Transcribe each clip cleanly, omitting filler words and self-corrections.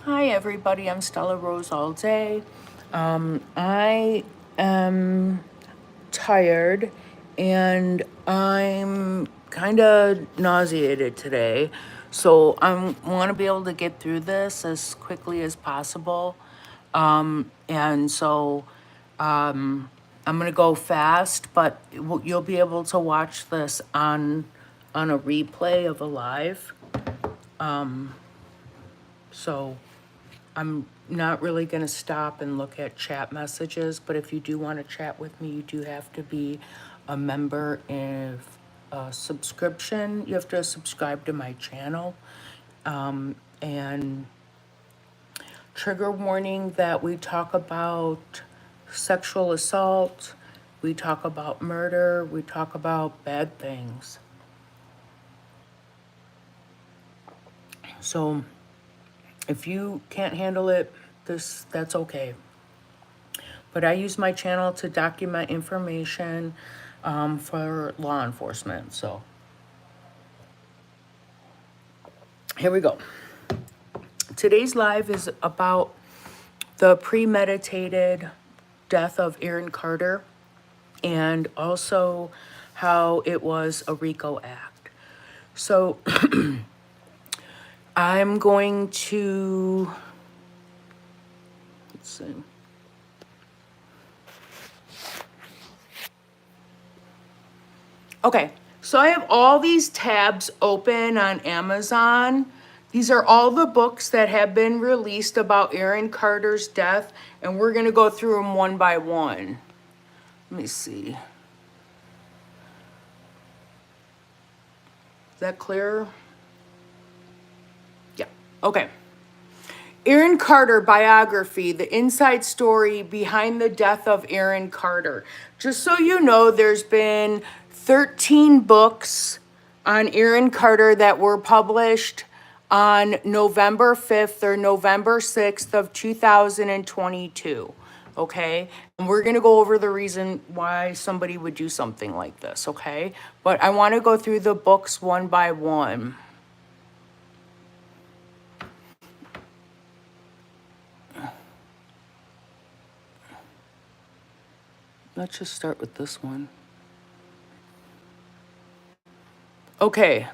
Hi everybody, I'm StellaRoseAllDay. I am tired and I'm kind of nauseated today. So I want to be able to get through this as quickly as possible. And so I'm going to go fast, but you'll be able to watch this on a replay of a live. So I'm not really going to stop and look at chat messages, but if you do want to chat with me, you do have to be a member of a subscription. You have to subscribe to my channel. And trigger warning that we talk about sexual assault, we talk about murder, we talk about bad things. So if you can't handle it, that's okay. But I use my channel to document information for law enforcement. So here we go. Today's live is about the premeditated death of Aaron Carter and also how it was a Rico act. So I'm going to, let's see. Okay, so I have all these tabs open on Amazon. These are all the books that have been released about Aaron Carter's death, and we're gonna go through them one by one. Let me see. Is that clear? Yeah, okay. Aaron Carter biography, the inside story behind the death of Aaron Carter. Just so you know, there's been 13 books on Aaron Carter that were published on November 5th or November 6th of 2022. Okay, and we're gonna go over the reason why somebody would do something like this, okay? But I wanna go through the books one by one. Let's just start with this one. Okay.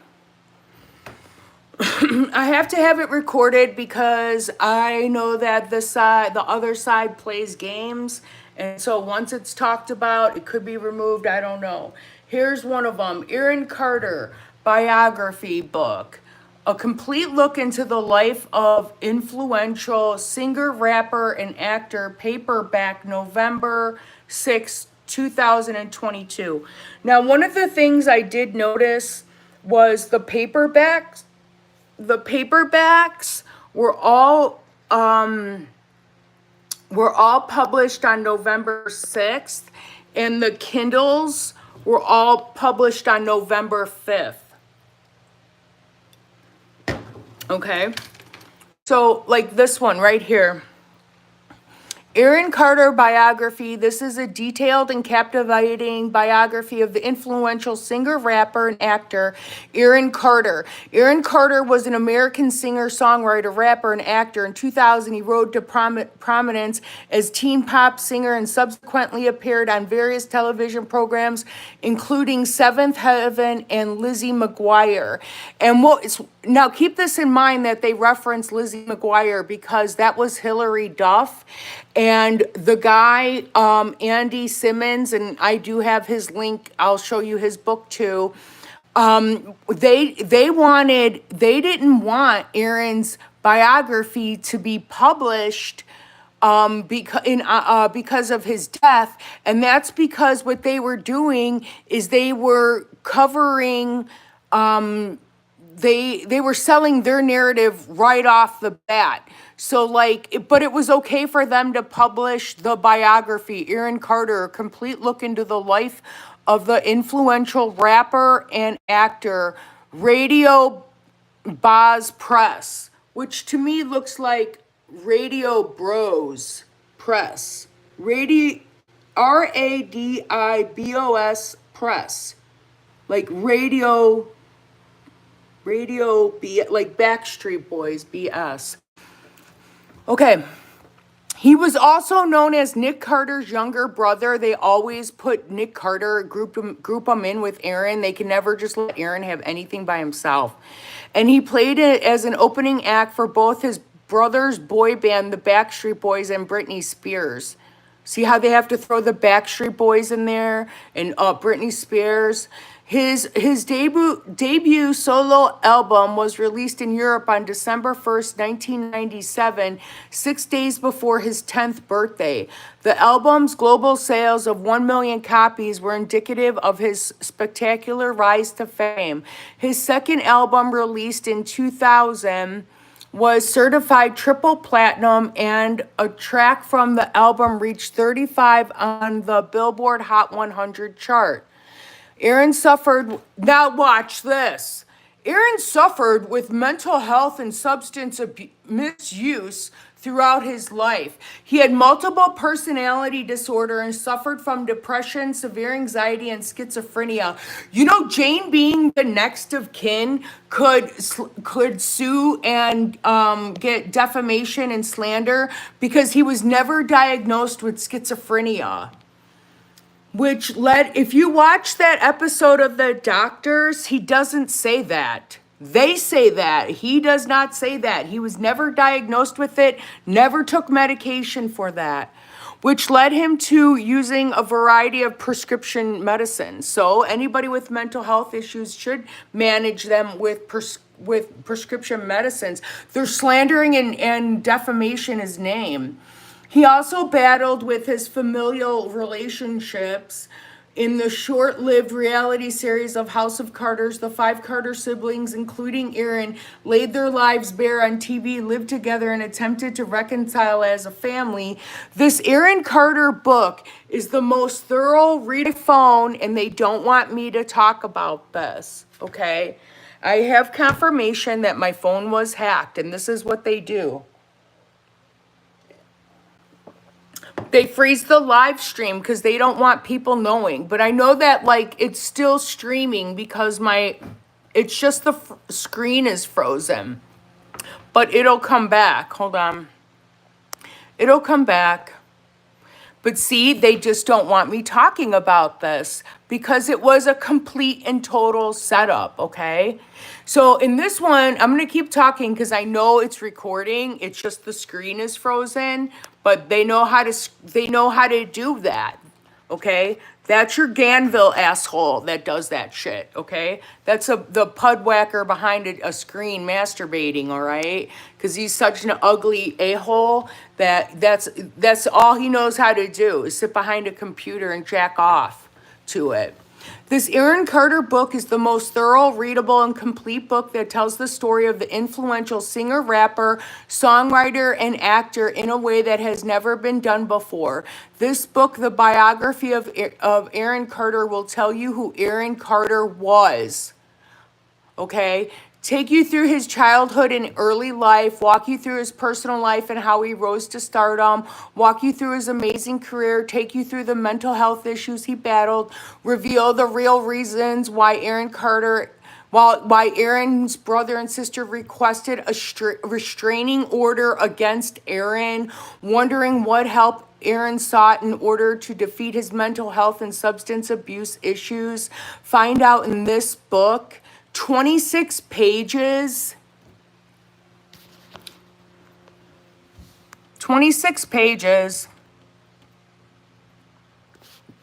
I have to have it recorded because I know that the other side plays games. And so once it's talked about, it could be removed. I don't know. Here's one of them. Aaron Carter biography book. A complete look into the life of influential singer, rapper, and actor, paperback, November 6th, 2022. Now, one of the things I did notice was the paperbacks were all published on November 6th, and the Kindles were all published on November 5th. Okay, so like this one right here. Aaron Carter biography. This is a detailed and captivating biography of the influential singer, rapper, and actor Aaron Carter. Aaron Carter was an American singer, songwriter, rapper, and actor. In 2000, he rose to prominence as teen pop singer and subsequently appeared on various television programs, including Seventh Heaven and Lizzie McGuire. And now keep this in mind that they reference Lizzie McGuire because that was Hillary Duff. And the guy, Andy Simmons, and I do have his link, I'll show you his book too. They didn't want Aaron's biography to be published because of his death. And that's because what they were doing is they were covering, they were selling their narrative right off the bat. So but it was okay for them to publish the biography, Aaron Carter, a complete look into the life of the influential rapper and actor, Radio Baz Press, which to me looks like Radio Bros Press. RADIBOS Press. Like radio B, like Backstreet Boys BS. Okay. He was also known as Nick Carter's younger brother. They always put Nick Carter, group him in with Aaron. They can never just let Aaron have anything by himself. And he played it as an opening act for both his brother's boy band, the Backstreet Boys, and Britney Spears. See how they have to throw the Backstreet Boys in there and Britney Spears. His debut solo album was released in Europe on December 1st, 1997, 6 days before his 10th birthday. The album's global sales of 1 million copies were indicative of his spectacular rise to fame. His second album, released in 2000, was certified triple platinum, and a track from the album reached 35 on the Billboard Hot 100 chart. Aaron suffered, now watch this. Aaron suffered with mental health and substance misuse throughout his life. He had multiple personality disorder and suffered from depression, severe anxiety, and schizophrenia. You know, Jane, being the next of kin, could sue and get defamation and slander because he was never diagnosed with schizophrenia. Which led, if you watch that episode of The Doctors, he doesn't say that. They say that. He does not say that. He was never diagnosed with it, never took medication for that, which led him to using a variety of prescription medicines. So anybody with mental health issues should manage them with prescription medicines. They're slandering and defamation his name. He also battled with his familial relationships. In the short-lived reality series of House of Carters, the 5 Carter siblings, including Aaron, laid their lives bare on TV, lived together, and attempted to reconcile as a family. This Aaron Carter book is the most thorough read a phone, and they don't want me to talk about this, okay? I have confirmation that my phone was hacked, and this is what they do. They freeze the live stream because they don't want people knowing. But I know that, like, it's still streaming because it's just the screen is frozen. But it'll come back. Hold on. It'll come back. But see, they just don't want me talking about this because it was a complete and total setup, okay? So in this one, I'm going to keep talking because I know it's recording. It's just the screen is frozen, but they know how to do that, okay? That's your Ganville asshole that does that shit, okay? That's the pudwhacker behind a screen masturbating, all right? Because he's such an ugly a-hole that's all he knows how to do is sit behind a computer and jack off to it. This Aaron Carter book is the most thorough, readable, and complete book that tells the story of the influential singer, rapper, songwriter, and actor in a way that has never been done before. This book, the biography of Aaron Carter, will tell you who Aaron Carter was. Okay? Take you through his childhood and early life, walk you through his personal life and how he rose to stardom, walk you through his amazing career, take you through the mental health issues he battled, reveal the real reasons why Aaron's brother and sister requested a restraining order against Aaron, wondering what help Aaron sought in order to defeat his mental health and substance abuse issues. Find out in this book. 26 pages. 26 pages.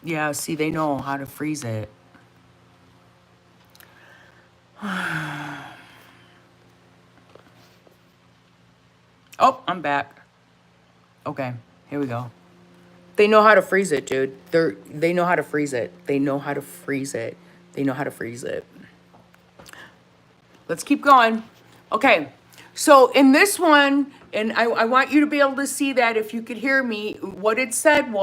Yeah, see, they know how to freeze it. Oh, I'm back. Okay, here we go. They know how to freeze it, dude. They know how to freeze it. They know how to freeze it. They know how to freeze it. Let's keep going. Okay, so in this one, and I want you to be able to see that if you could hear me, what it said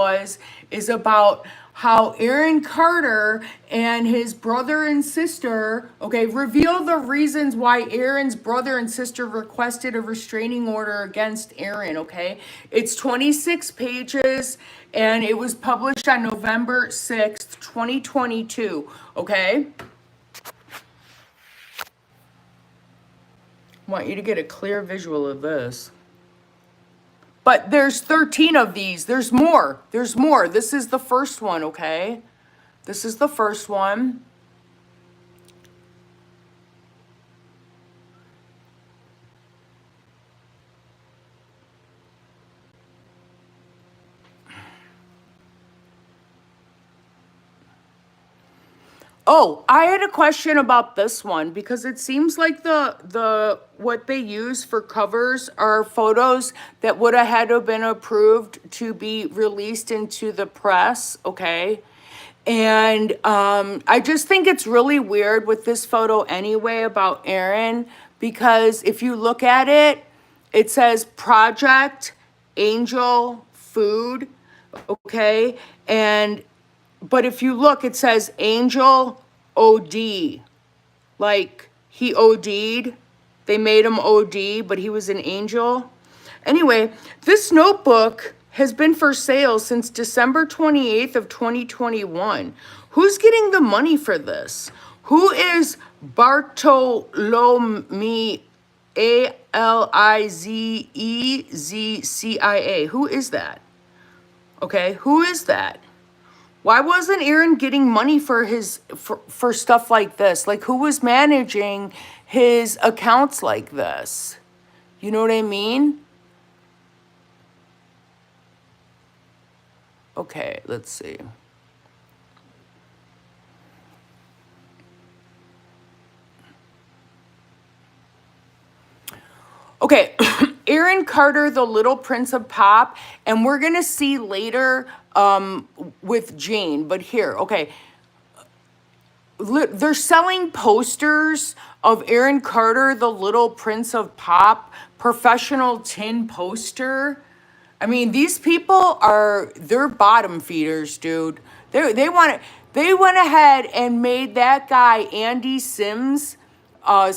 is about how Aaron Carter and his brother and sister, okay, reveal the reasons why Aaron's brother and sister requested a restraining order against Aaron, okay? It's 26 pages, and it was published on November 6th, 2022, okay? I want you to get a clear visual of this. But there's 13 of these. There's more. There's more. This is the first one, okay? This is the first one. Oh, I had a question about this one because it seems like the what they use for covers are photos that would have had to have been approved to be released into the press, okay? And I just think it's really weird with this photo anyway about Aaron because if you look at it, it says Project Angel Food, okay? And but if you look, it says Angel OD. Like he OD'd. They made him OD, but he was an angel. Anyway, this notebook has been for sale since December 28th of 2021. Who's getting the money for this? Who is Bartolome Alizezcia? Who is that? Okay, who is that? Why wasn't Aaron getting money for his for stuff like this? Like who was managing his accounts like this? You know what I mean? Okay, let's see. Okay, Aaron Carter, the Little Prince of Pop, and we're gonna see later with Jane, but here, okay. They're selling posters of Aaron Carter, the Little Prince of Pop, professional tin poster. I mean, these people they're bottom feeders, dude. They went ahead and made that guy, Andy Sims, or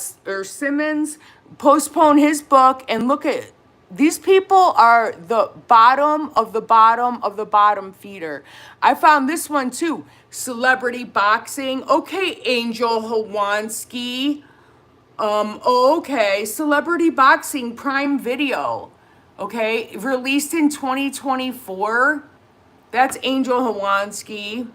Simmons, postpone his book, and look at, these people are the bottom of the bottom of the bottom feeder. I found this one too. Celebrity boxing. Okay, Angel Hawansky. Okay, celebrity boxing Prime Video. Okay, released in 2024. That's Angel Hawansky.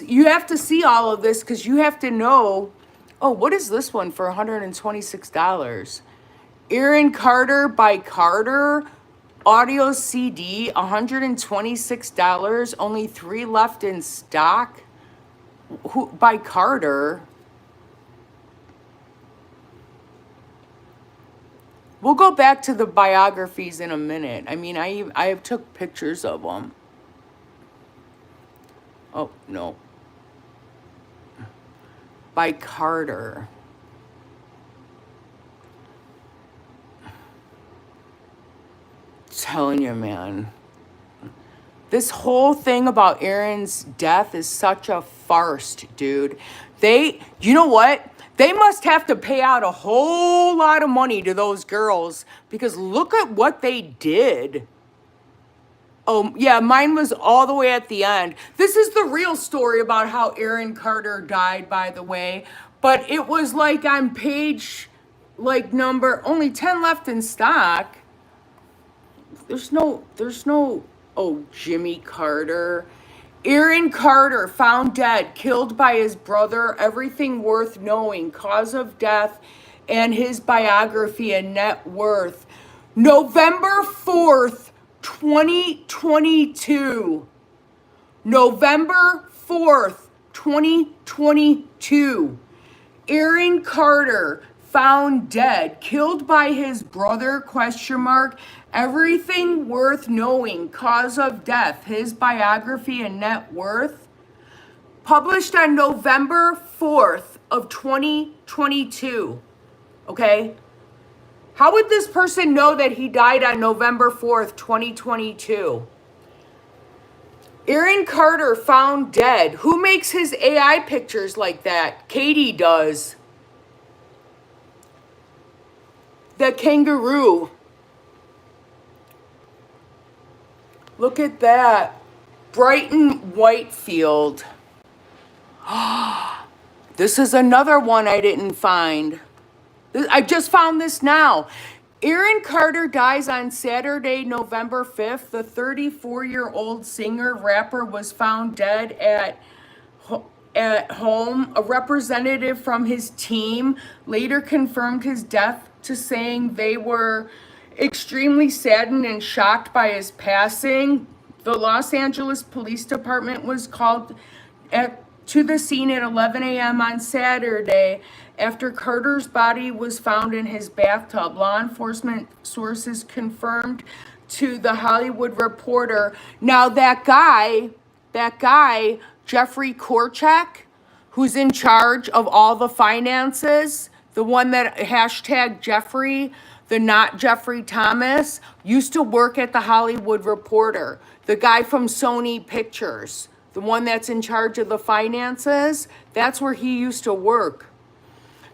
You have to see all of this because you have to know. Oh, what is this one for $126? Aaron Carter by Carter, audio CD, $126, only 3 left in stock. Who by Carter? We'll go back to the biographies in a minute. I mean, I took pictures of them. Oh, no. By Carter. Telling you, man. This whole thing about Aaron's death is such a farce, dude. You know what? They must have to pay out a whole lot of money to those girls because look at what they did. Oh, yeah, mine was all the way at the end. This is the real story about how Aaron Carter died, by the way. But it was like on page, like number, only 10 left in stock. There's no, oh, Jimmy Carter. Aaron Carter found dead, killed by his brother, everything worth knowing, cause of death, and his biography and net worth. November 4th, 2022. November 4th, 2022. Aaron Carter found dead, killed by his brother, ? Everything worth knowing, cause of death, his biography and net worth. Published on November 4th of 2022. Okay? How would this person know that he died on November 4th, 2022? Aaron Carter found dead. Who makes his AI pictures like that? Katie does. The kangaroo. Look at that. Brighton Whitefield. This is another one I didn't find. I just found this now. Aaron Carter dies on Saturday, November 5th. The 34-year-old singer-rapper was found dead at home. A representative from his team later confirmed his death to saying they were extremely saddened and shocked by his passing. The Los Angeles Police Department was called to the scene at 11 a.m. on Saturday after Carter's body was found in his bathtub. Law enforcement sources confirmed to The Hollywood Reporter. Now that guy, Jeffrey Korchak, who's in charge of all the finances, the one that hashtag Jeffrey, the not Jeffrey Thomas, used to work at The Hollywood Reporter. The guy from Sony Pictures, the one that's in charge of the finances, that's where he used to work.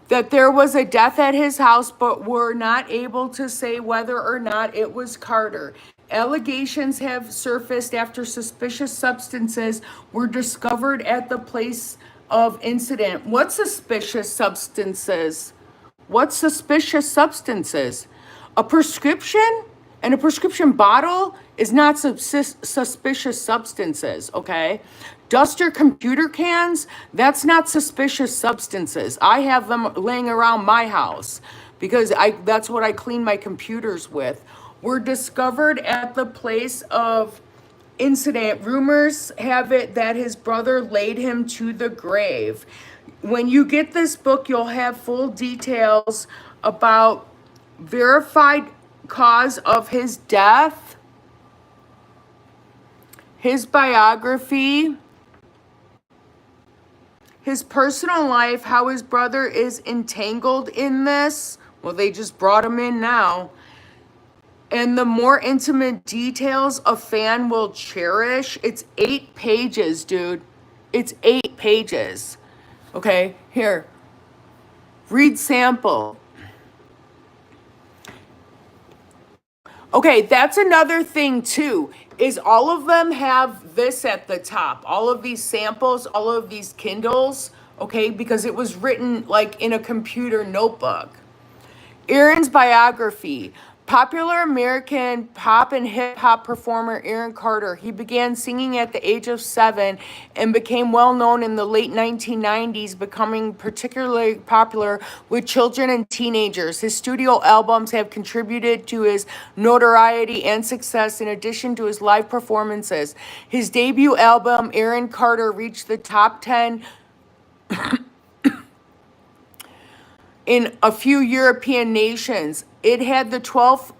That there was a death at his house, but were not able to say whether or not it was Carter. Allegations have surfaced after suspicious substances were discovered at the place of incident. What suspicious substances? What suspicious substances? A prescription and a prescription bottle is not suspicious substances, okay? Dust or computer cans, that's not suspicious substances. I have them laying around my house because that's what I clean my computers with. Were discovered at the place of incident. Rumors have it that his brother laid him to the grave. When you get this book, you'll have full details about verified cause of his death, his biography, his personal life, how his brother is entangled in this. Well, they just brought him in now. And the more intimate details a fan will cherish. It's 8 pages, dude. It's 8 pages. Okay, here. Read sample. Okay, that's another thing too, is all of them have this at the top. All of these samples, all of these Kindles, okay, because it was written like in a computer notebook. Aaron's biography. Popular American pop and hip-hop performer Aaron Carter. He began singing at the age of 7 and became well known in the late 1990s, becoming particularly popular with children and teenagers. His studio albums have contributed to his notoriety and success in addition to his live performances. His debut album, Aaron Carter, reached the top 10 in a few European nations. It had the 12th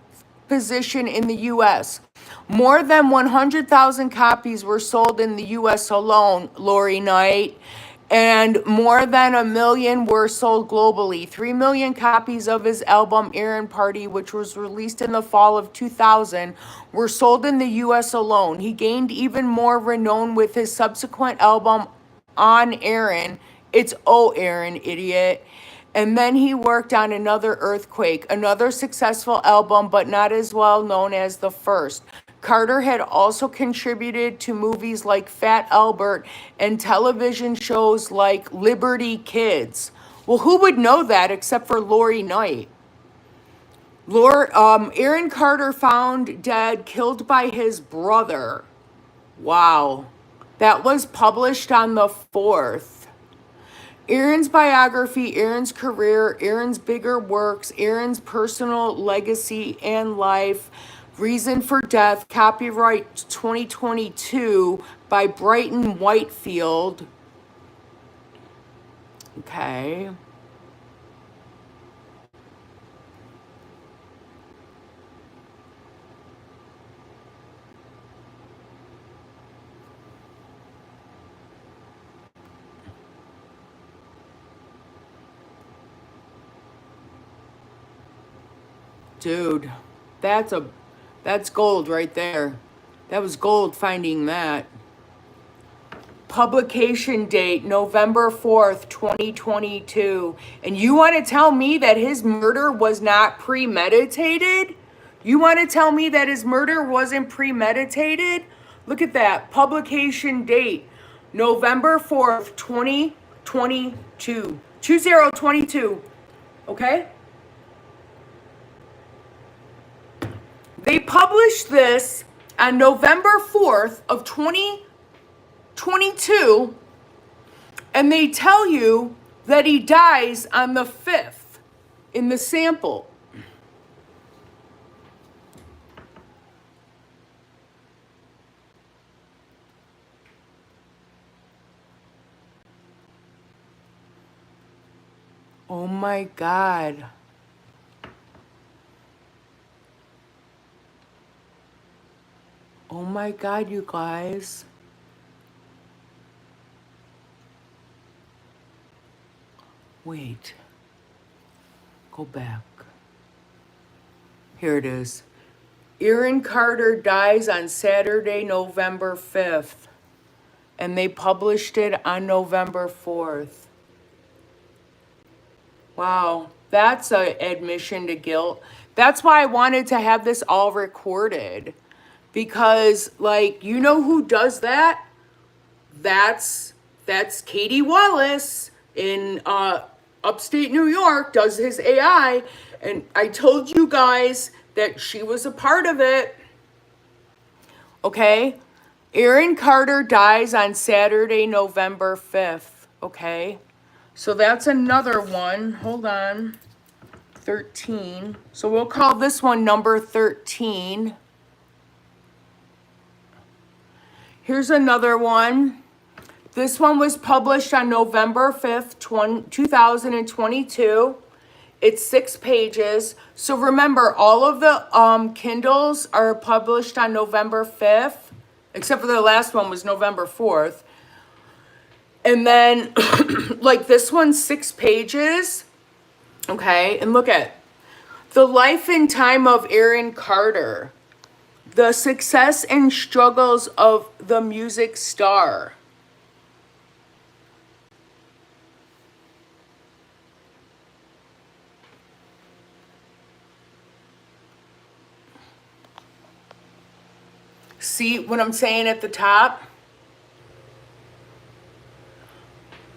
position in the U.S. More than 100,000 copies were sold in the U.S. alone, Lori Knight, and more than 1 million were sold globally. 3 million copies of his album Aaron Party, which was released in the fall of 2000, were sold in the U.S. alone. He gained even more renown with his subsequent album On Aaron. It's Oh Aaron, idiot. And then he worked on Another Earthquake, another successful album, but not as well known as the first. Carter had also contributed to movies like Fat Albert and television shows like Liberty Kids. Well, who would know that except for Lori Knight? Aaron Carter found dead, killed by his brother. Wow. That was published on the 4th. Aaron's biography, Aaron's career, Aaron's bigger works, Aaron's personal legacy and life, reason for death, copyright 2022 by Brighton Whitefield. Okay. Dude, that's gold right there. That was gold finding that. Publication date, November 4th, 2022. And you want to tell me that his murder was not premeditated? You want to tell me that his murder wasn't premeditated? Look at that. Publication date, November 4th, 2022. 2022. Okay? They published this on November 4th of 2022, and they tell you that he dies on the 5th in the sample. Oh my God. Oh my God, you guys. Wait. Go back. Here it is. Aaron Carter dies on Saturday, November 5th. And they published it on November 4th. Wow, that's an admission to guilt. That's why I wanted to have this all recorded. Because, like, you know who does that? That's Katie Wallace in upstate New York, does his AI. And I told you guys that she was a part of it. Okay? Aaron Carter dies on Saturday, November 5th. Okay? So that's another one. Hold on. 13. So we'll call this one number 13. Here's another one. This one was published on November 5th, 2022. It's 6 pages. So remember, all of the Kindles are published on November 5th, except for the last one was November 4th. And then, like, this one's 6 pages. Okay, and look at the life and time of Aaron Carter. The success and struggles of the music star. See what I'm saying at the top?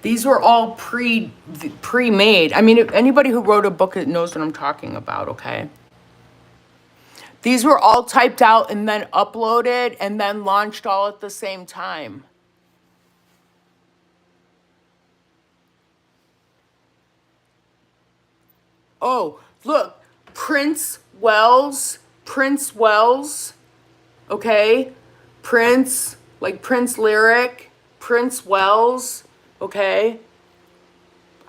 These were all pre-made. I mean, if anybody who wrote a book knows what I'm talking about, okay? These were all typed out and then uploaded and then launched all at the same time. Oh, look, Prince Wells, okay? Prince, like Prince Lyric, Prince Wells, okay?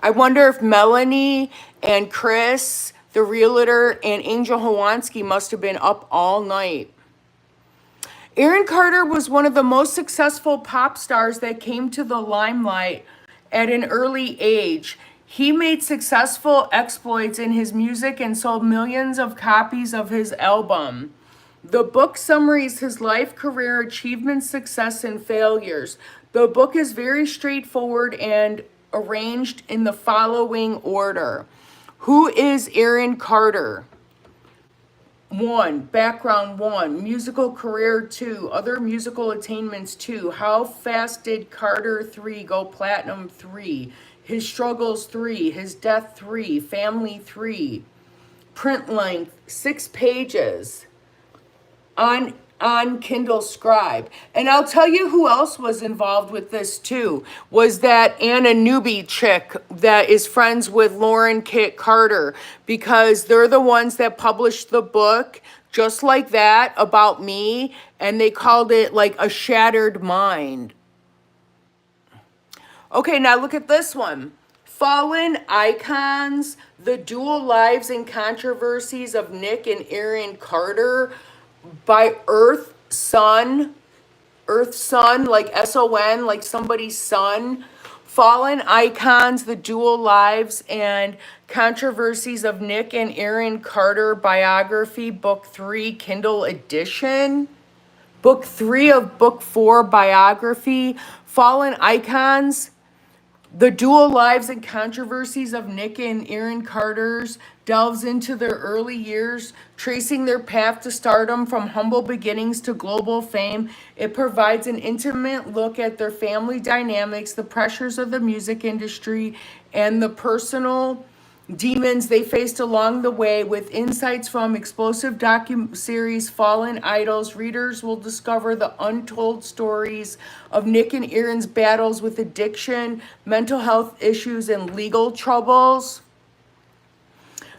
I wonder if Melanie and Chris, the realtor, and Angel Hawansky must have been up all night. Aaron Carter was one of the most successful pop stars that came to the limelight at an early age. He made successful exploits in his music and sold millions of copies of his album. The book summarizes his life, career, achievements, success, and failures. The book is very straightforward and arranged in the following order. Who is Aaron Carter? 1. Background 1. Musical career 2. Other musical attainments 2. How fast did Carter 3 go platinum 3? His struggles 3. His death 3. Family 3. Print length 6 pages. On Kindle Scribe. And I'll tell you who else was involved with this too, was that Anna Newby chick that is friends with Lauren Kit Carter, because they're the ones that published the book just like that about me, and they called it like A Shattered Mind. Okay, now look at this one. Fallen Icons, The Dual Lives and Controversies of Nick and Aaron Carter, by Earth Sun, like S-O-N, like somebody's son. Fallen Icons, The Dual Lives and Controversies of Nick and Aaron Carter Biography, Book 3, Kindle edition. Book 3 of Book 4 Biography. Fallen Icons, The Dual Lives and Controversies of Nick and Aaron Carter's delves into their early years, tracing their path to stardom from humble beginnings to global fame. It provides an intimate look at their family dynamics, the pressures of the music industry, and the personal demons they faced along the way. With insights from explosive docu-series Fallen Idols, readers will discover the untold stories of Nick and Erin's battles with addiction, mental health issues, and legal troubles.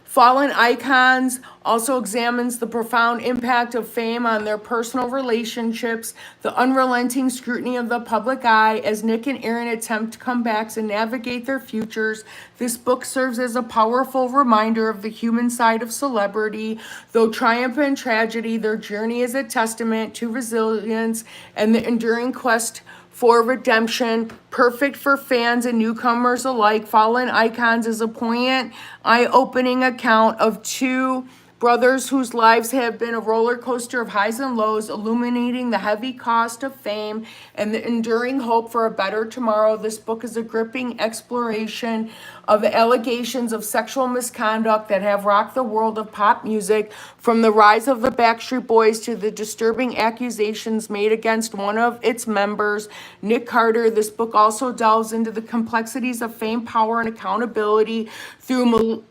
Fallen Icons also examines the profound impact of fame on their personal relationships, the unrelenting scrutiny of the public eye as Nick and Erin attempt comebacks and navigate their futures. This book serves as a powerful reminder of the human side of celebrity. Though triumph and tragedy, their journey is a testament to resilience and the enduring quest for redemption, perfect for fans and newcomers alike. Fallen Icons is a poignant, eye-opening account of two brothers whose lives have been a roller coaster of highs and lows, illuminating the heavy cost of fame and the enduring hope for a better tomorrow. This book is a gripping exploration of the allegations of sexual misconduct that have rocked the world of pop music, from the rise of the Backstreet Boys to the disturbing accusations made against one of its members, Nick Carter. This book also delves into the complexities of fame, power, and accountability through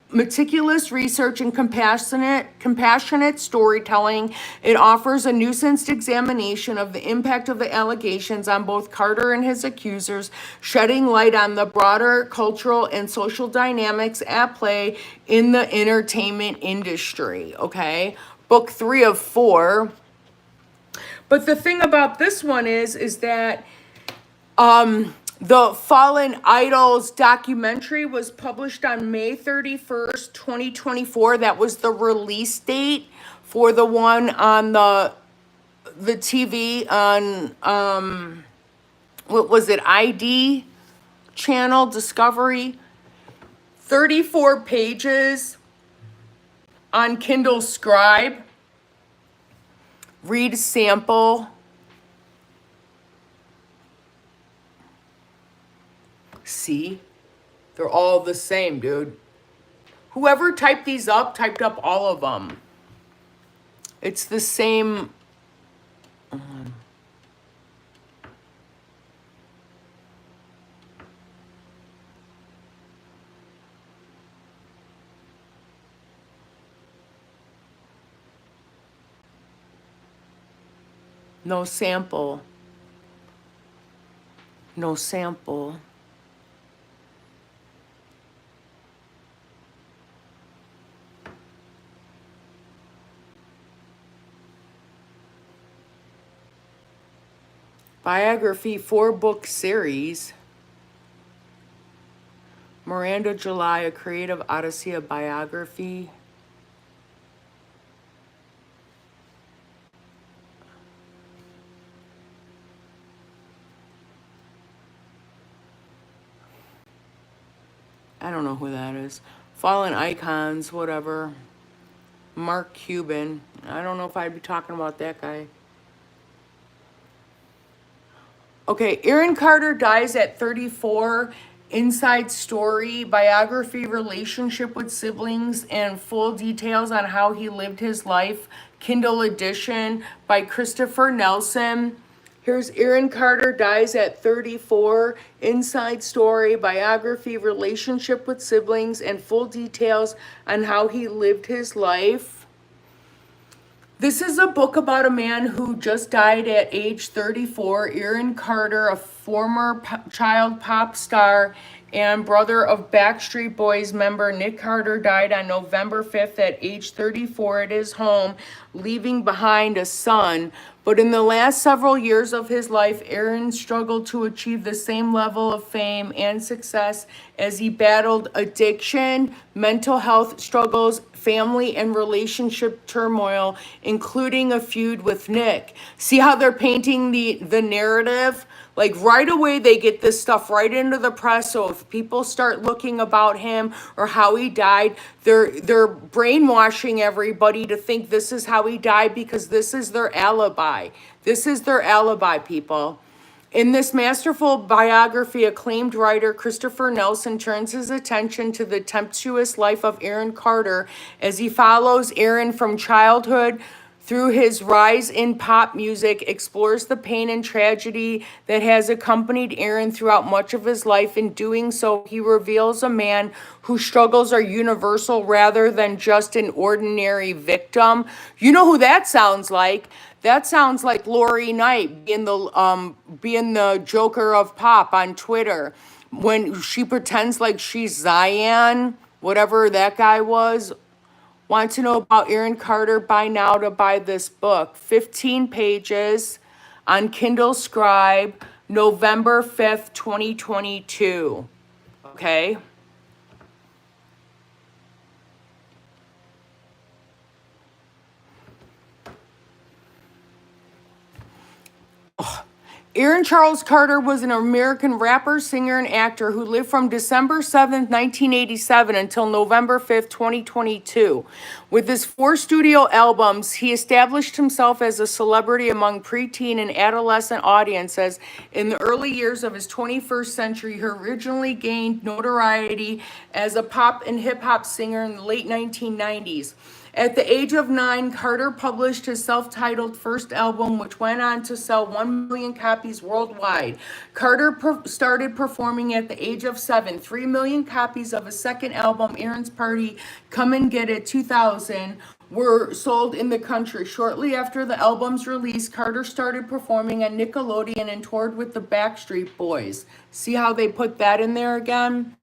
meticulous research and compassionate storytelling. It offers a nuanced examination of the impact of the allegations on both Carter and his accusers, shedding light on the broader cultural and social dynamics at play in the entertainment industry. Okay, book 3 of 4. But the thing about this one is that the Fallen Idols documentary was published on May 31st, 2024. That was the release date for the one on the TV on, what was it, ID channel, Discovery. 34 pages on Kindle Scribe. Read sample. See? They're all the same, dude. Whoever typed these up, typed up all of them. It's the same. No sample. No sample. Biography 4-book series. Miranda July, A Creative Odyssey, a biography. I don't know who that is. Fallen Icons, whatever. Mark Cuban. I don't know if I'd be talking about that guy. Okay, Aaron Carter dies at 34. Inside story, biography, relationship with siblings, and full details on how he lived his life. Kindle edition by Christopher Nelson. Here's Aaron Carter dies at 34. Inside story, biography, relationship with siblings, and full details on how he lived his life. This is a book about a man who just died at age 34. Aaron Carter, a former child pop star and brother of Backstreet Boys member Nick Carter, died on November 5th at age 34 at his home, leaving behind a son. But in the last several years of his life, Aaron struggled to achieve the same level of fame and success as he battled addiction, mental health struggles, family and relationship turmoil, including a feud with Nick. See how they're painting the narrative? Like right away, they get this stuff right into the press. So if people start looking about him or how he died, they're brainwashing everybody to think this is how he died because this is their alibi. This is their alibi, people. In this masterful biography, acclaimed writer Christopher Nelson turns his attention to the tempestuous life of Aaron Carter as he follows Aaron from childhood through his rise in pop music, explores the pain and tragedy that has accompanied Aaron throughout much of his life. In doing so, he reveals a man whose struggles are universal rather than just an ordinary victim. You know who that sounds like? That sounds like Lori Knight being the Joker of pop on Twitter when she pretends like she's Zion, whatever that guy was. Want to know about Aaron Carter? Buy now to buy this book. 15 pages on Kindle Scribe, November 5th, 2022. Okay? Aaron Charles Carter was an American rapper, singer, and actor who lived from December 7th, 1987 until November 5th, 2022. With his 4 studio albums, he established himself as a celebrity among preteen and adolescent audiences. In the early years of his 21st century, he originally gained notoriety as a pop and hip-hop singer in the late 1990s. At the age of 9, Carter published his self-titled first album, which went on to sell 1 million copies worldwide. Carter started performing at the age of 7. 3 million copies of his second album, Aaron's Party, Come and Get It, 2000, were sold in the country. Shortly after the album's release, Carter started performing on Nickelodeon and toured with the Backstreet Boys. See how they put that in there again?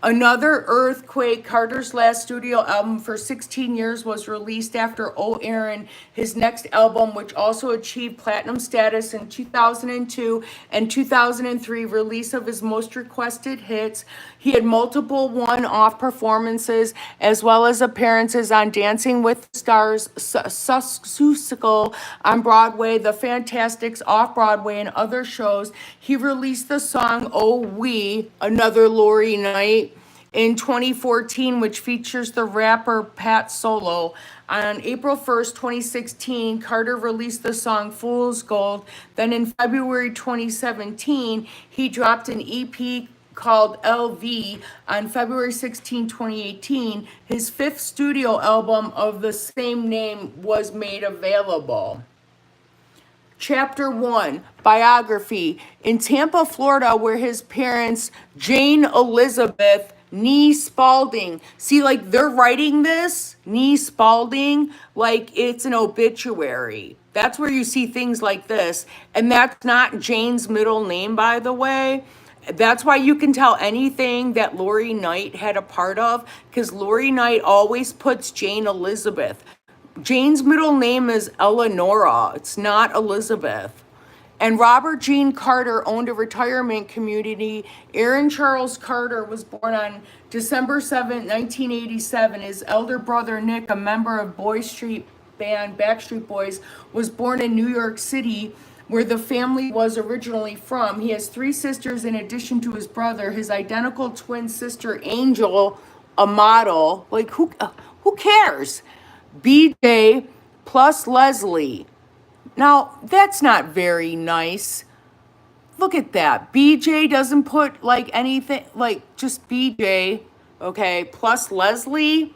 Another Earthquake, Carter's last studio album for 16 years, was released after Oh Aaron, his next album, which also achieved platinum status in 2002 and 2003, release of his most requested hits. He had multiple one-off performances as well as appearances on Dancing with the Stars, Susical on Broadway, The Fantastics off-Broadway, and other shows. He released the song Oh We, another Lori Knight, in 2014, which features the rapper Pat Solo. On April 1st, 2016, Carter released the song Fool's Gold. Then in February 2017, he dropped an EP called LV. On February 16, 2018, his 5th studio album of the same name was made available. Chapter 1, Biography. In Tampa, Florida, where his parents, Jane Elizabeth Nee Spalding. See, like, they're writing this, Nee Spalding, like it's an obituary. That's where you see things like this. And that's not Jane's middle name, by the way. That's why you can tell anything that Lori Knight had a part of, because Lori Knight always puts Jane Elizabeth. Jane's middle name is Eleonora. It's not Elizabeth. And Robert Gene Carter owned a retirement community. Aaron Charles Carter was born on December 7, 1987. His elder brother, Nick, a member of Boy Street band Backstreet Boys, was born in New York City, where the family was originally from. He has 3 sisters in addition to his brother. His identical twin sister, Angel, a model. Like, who cares? BJ plus Leslie. Now, that's not very nice. Look at that. BJ doesn't put like anything, like just BJ, okay, plus Leslie.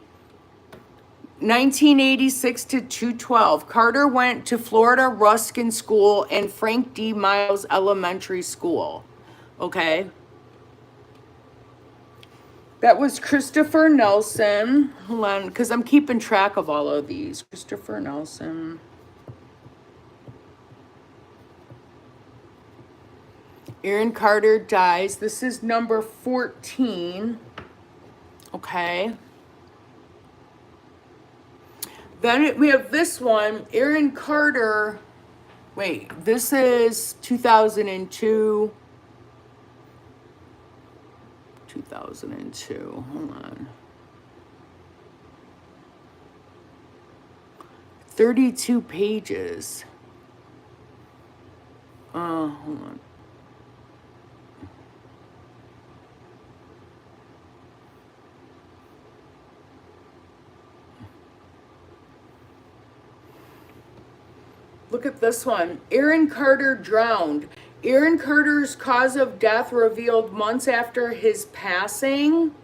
1986 to 212. Carter went to Florida Ruskin School and Frank D. Miles Elementary School. Okay. That was Christopher Nelson. Hold on, because I'm keeping track of all of these. Christopher Nelson. Aaron Carter dies. This is number 14. Okay. Then we have this one. Aaron Carter. Wait, this is 2002. 2002. Hold on. 32 pages. Hold on. Look at this one. Aaron Carter drowned. Aaron Carter's cause of death revealed months after his passing.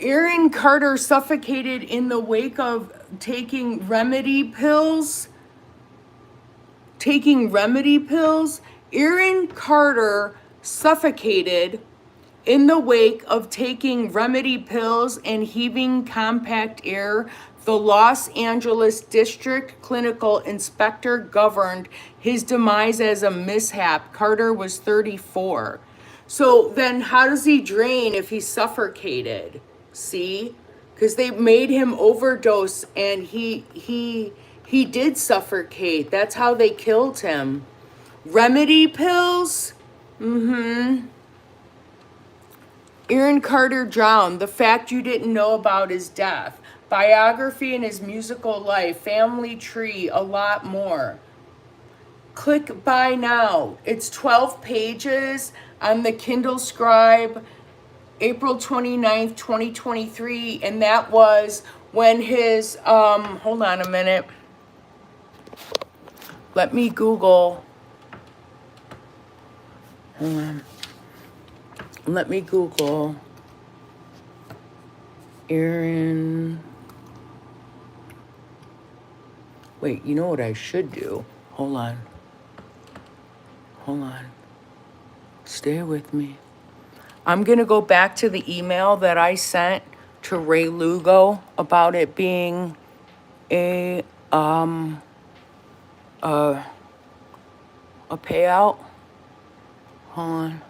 Aaron Carter suffocated in the wake of taking remedy pills. Aaron Carter suffocated in the wake of taking remedy pills and heaving compact air. The Los Angeles District Clinical Inspector governed his demise as a mishap. Carter was 34. So then how does he drain if he suffocated? See? Because they made him overdose and he did suffocate. That's how they killed him. Remedy pills? Aaron Carter drowned. The fact you didn't know about his death. Biography and his musical life. Family tree. A lot more. Click buy now. It's 12 pages on the Kindle Scribe, April 29th, 2023. And that was when his, hold on a minute. Let me Google. Hold on. Let me Google Aaron. Wait, you know what I should do? Hold on. Stay with me. I'm going to go back to the email that I sent to Ray Lugo about it being a payout. Hold on.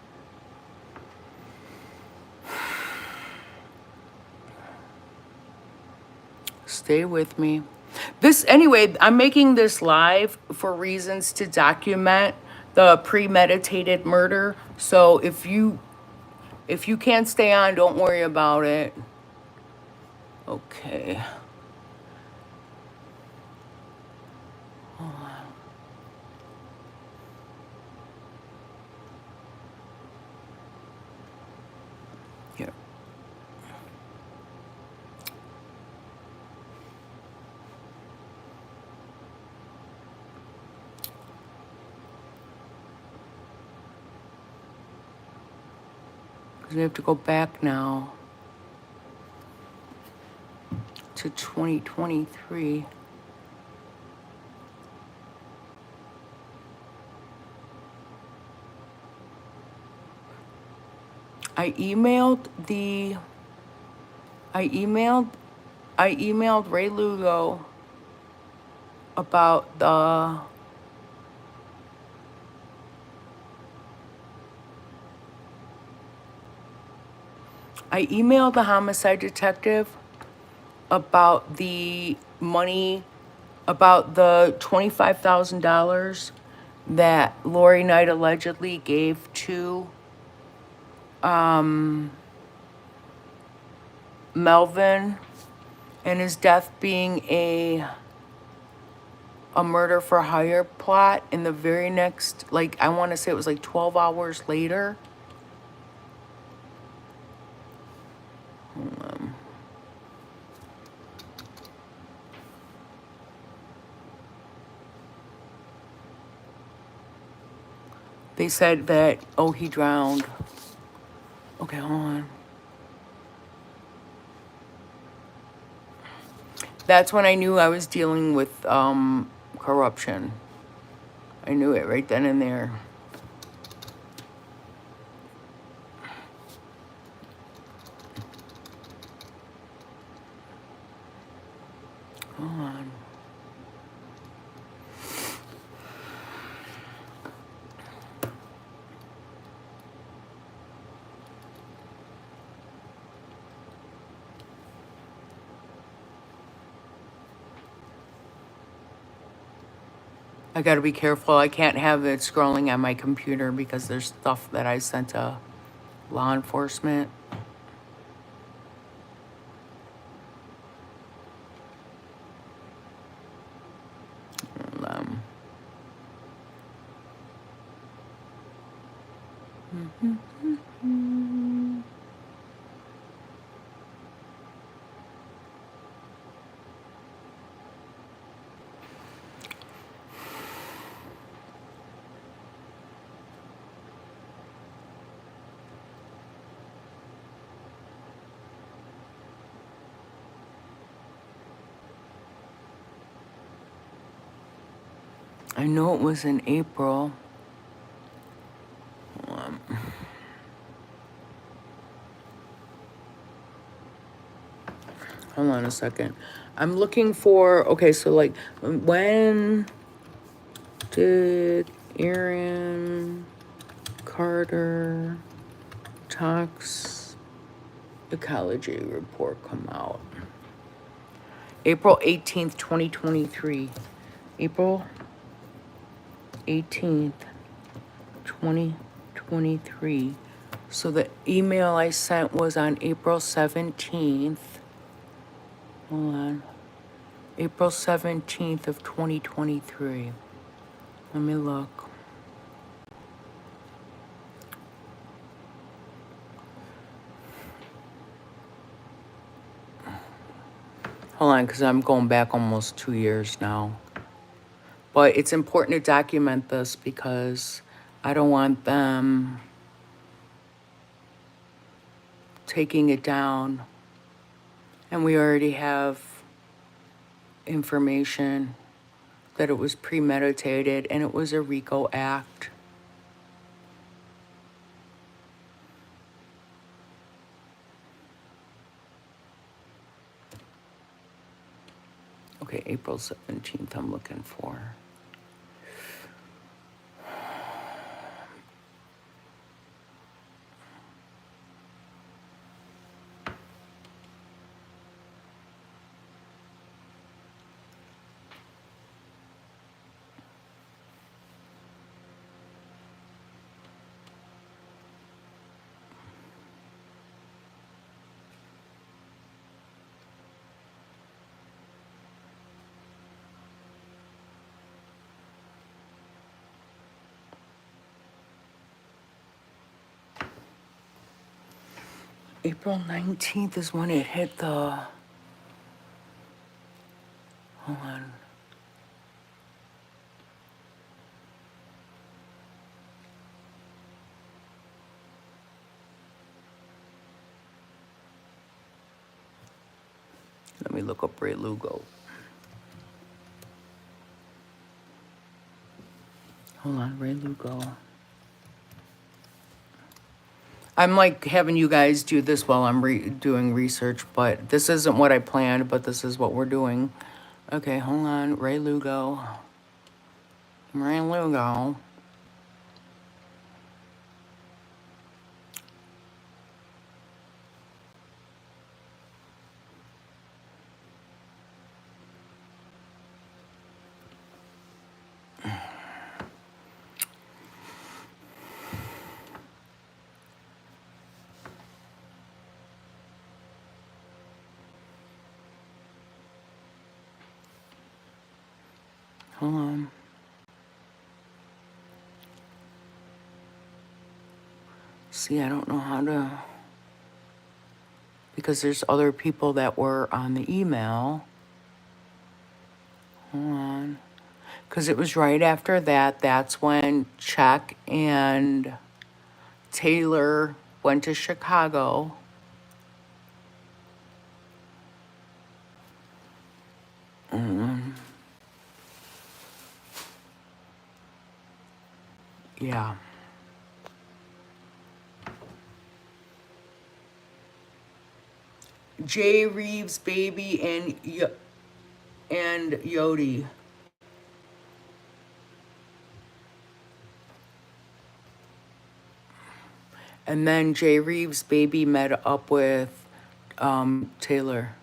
Stay with me. Anyway, I'm making this live for reasons to document the premeditated murder. So if you can't stay on, don't worry about it. Okay. Hold on. Here. Because we have to go back now to 2023. I emailed Ray Lugo about the homicide detective about the money, about the $25,000 that Lori Knight allegedly gave to Melvin, and his death being a murder for hire plot. In the very next, I want to say it was 12 hours later. They said that, oh, he drowned. Okay, hold on. That's when I knew I was dealing with corruption. I knew it right then and there. Hold on. I gotta be careful. I can't have it scrolling on my computer because there's stuff that I sent to law enforcement. I know it was in April. Hold on a second. I'm looking for, okay, so like, when did Aaron Carter toxicology report come out? April 18th, 2023. April 18th, 2023. So the email I sent was on April 17th. Hold on. April 17th of 2023. Let me look. Hold on, because I'm going back almost 2 years now. But it's important to document this because I don't want them taking it down. And we already have information that it was premeditated and it was a Rico act. Okay, April 17th I'm looking for. April 19th is when it hit the, hold on. Let me look up Ray Lugo. Hold on, Ray Lugo. I'm like having you guys do this while I'm doing research, but this isn't what I planned, but this is what we're doing. Okay, hold on, Ray Lugo. Ray Lugo. Hold on. See, I don't know how to, because there's other people that were on the email. Hold on. Because it was right after that. That's when Chuck and Taylor went to Chicago. Yeah. Jay Reeves' baby and Yodi. And then Jay Reeves' baby met up with Taylor.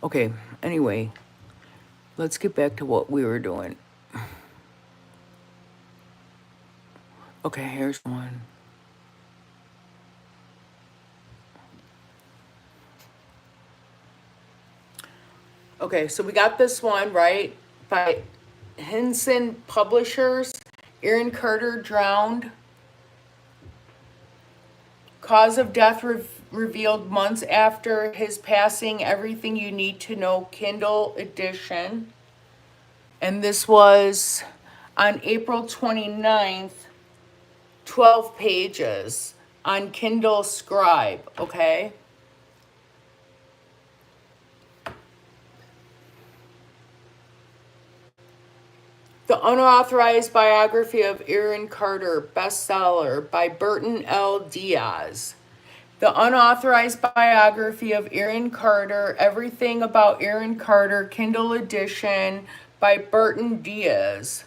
Okay, anyway, let's get back to what we were doing. Okay, here's one. Okay, so we got this one, right? By Henson Publishers. Aaron Carter drowned. Cause of death revealed months after his passing. Everything you need to know, Kindle edition. And this was on April 29th, 12 pages on Kindle Scribe, okay? The Unauthorized Biography of Aaron Carter, bestseller by Burton L. Diaz. The Unauthorized Biography of Aaron Carter, Everything About Aaron Carter, Kindle edition by Burton Diaz.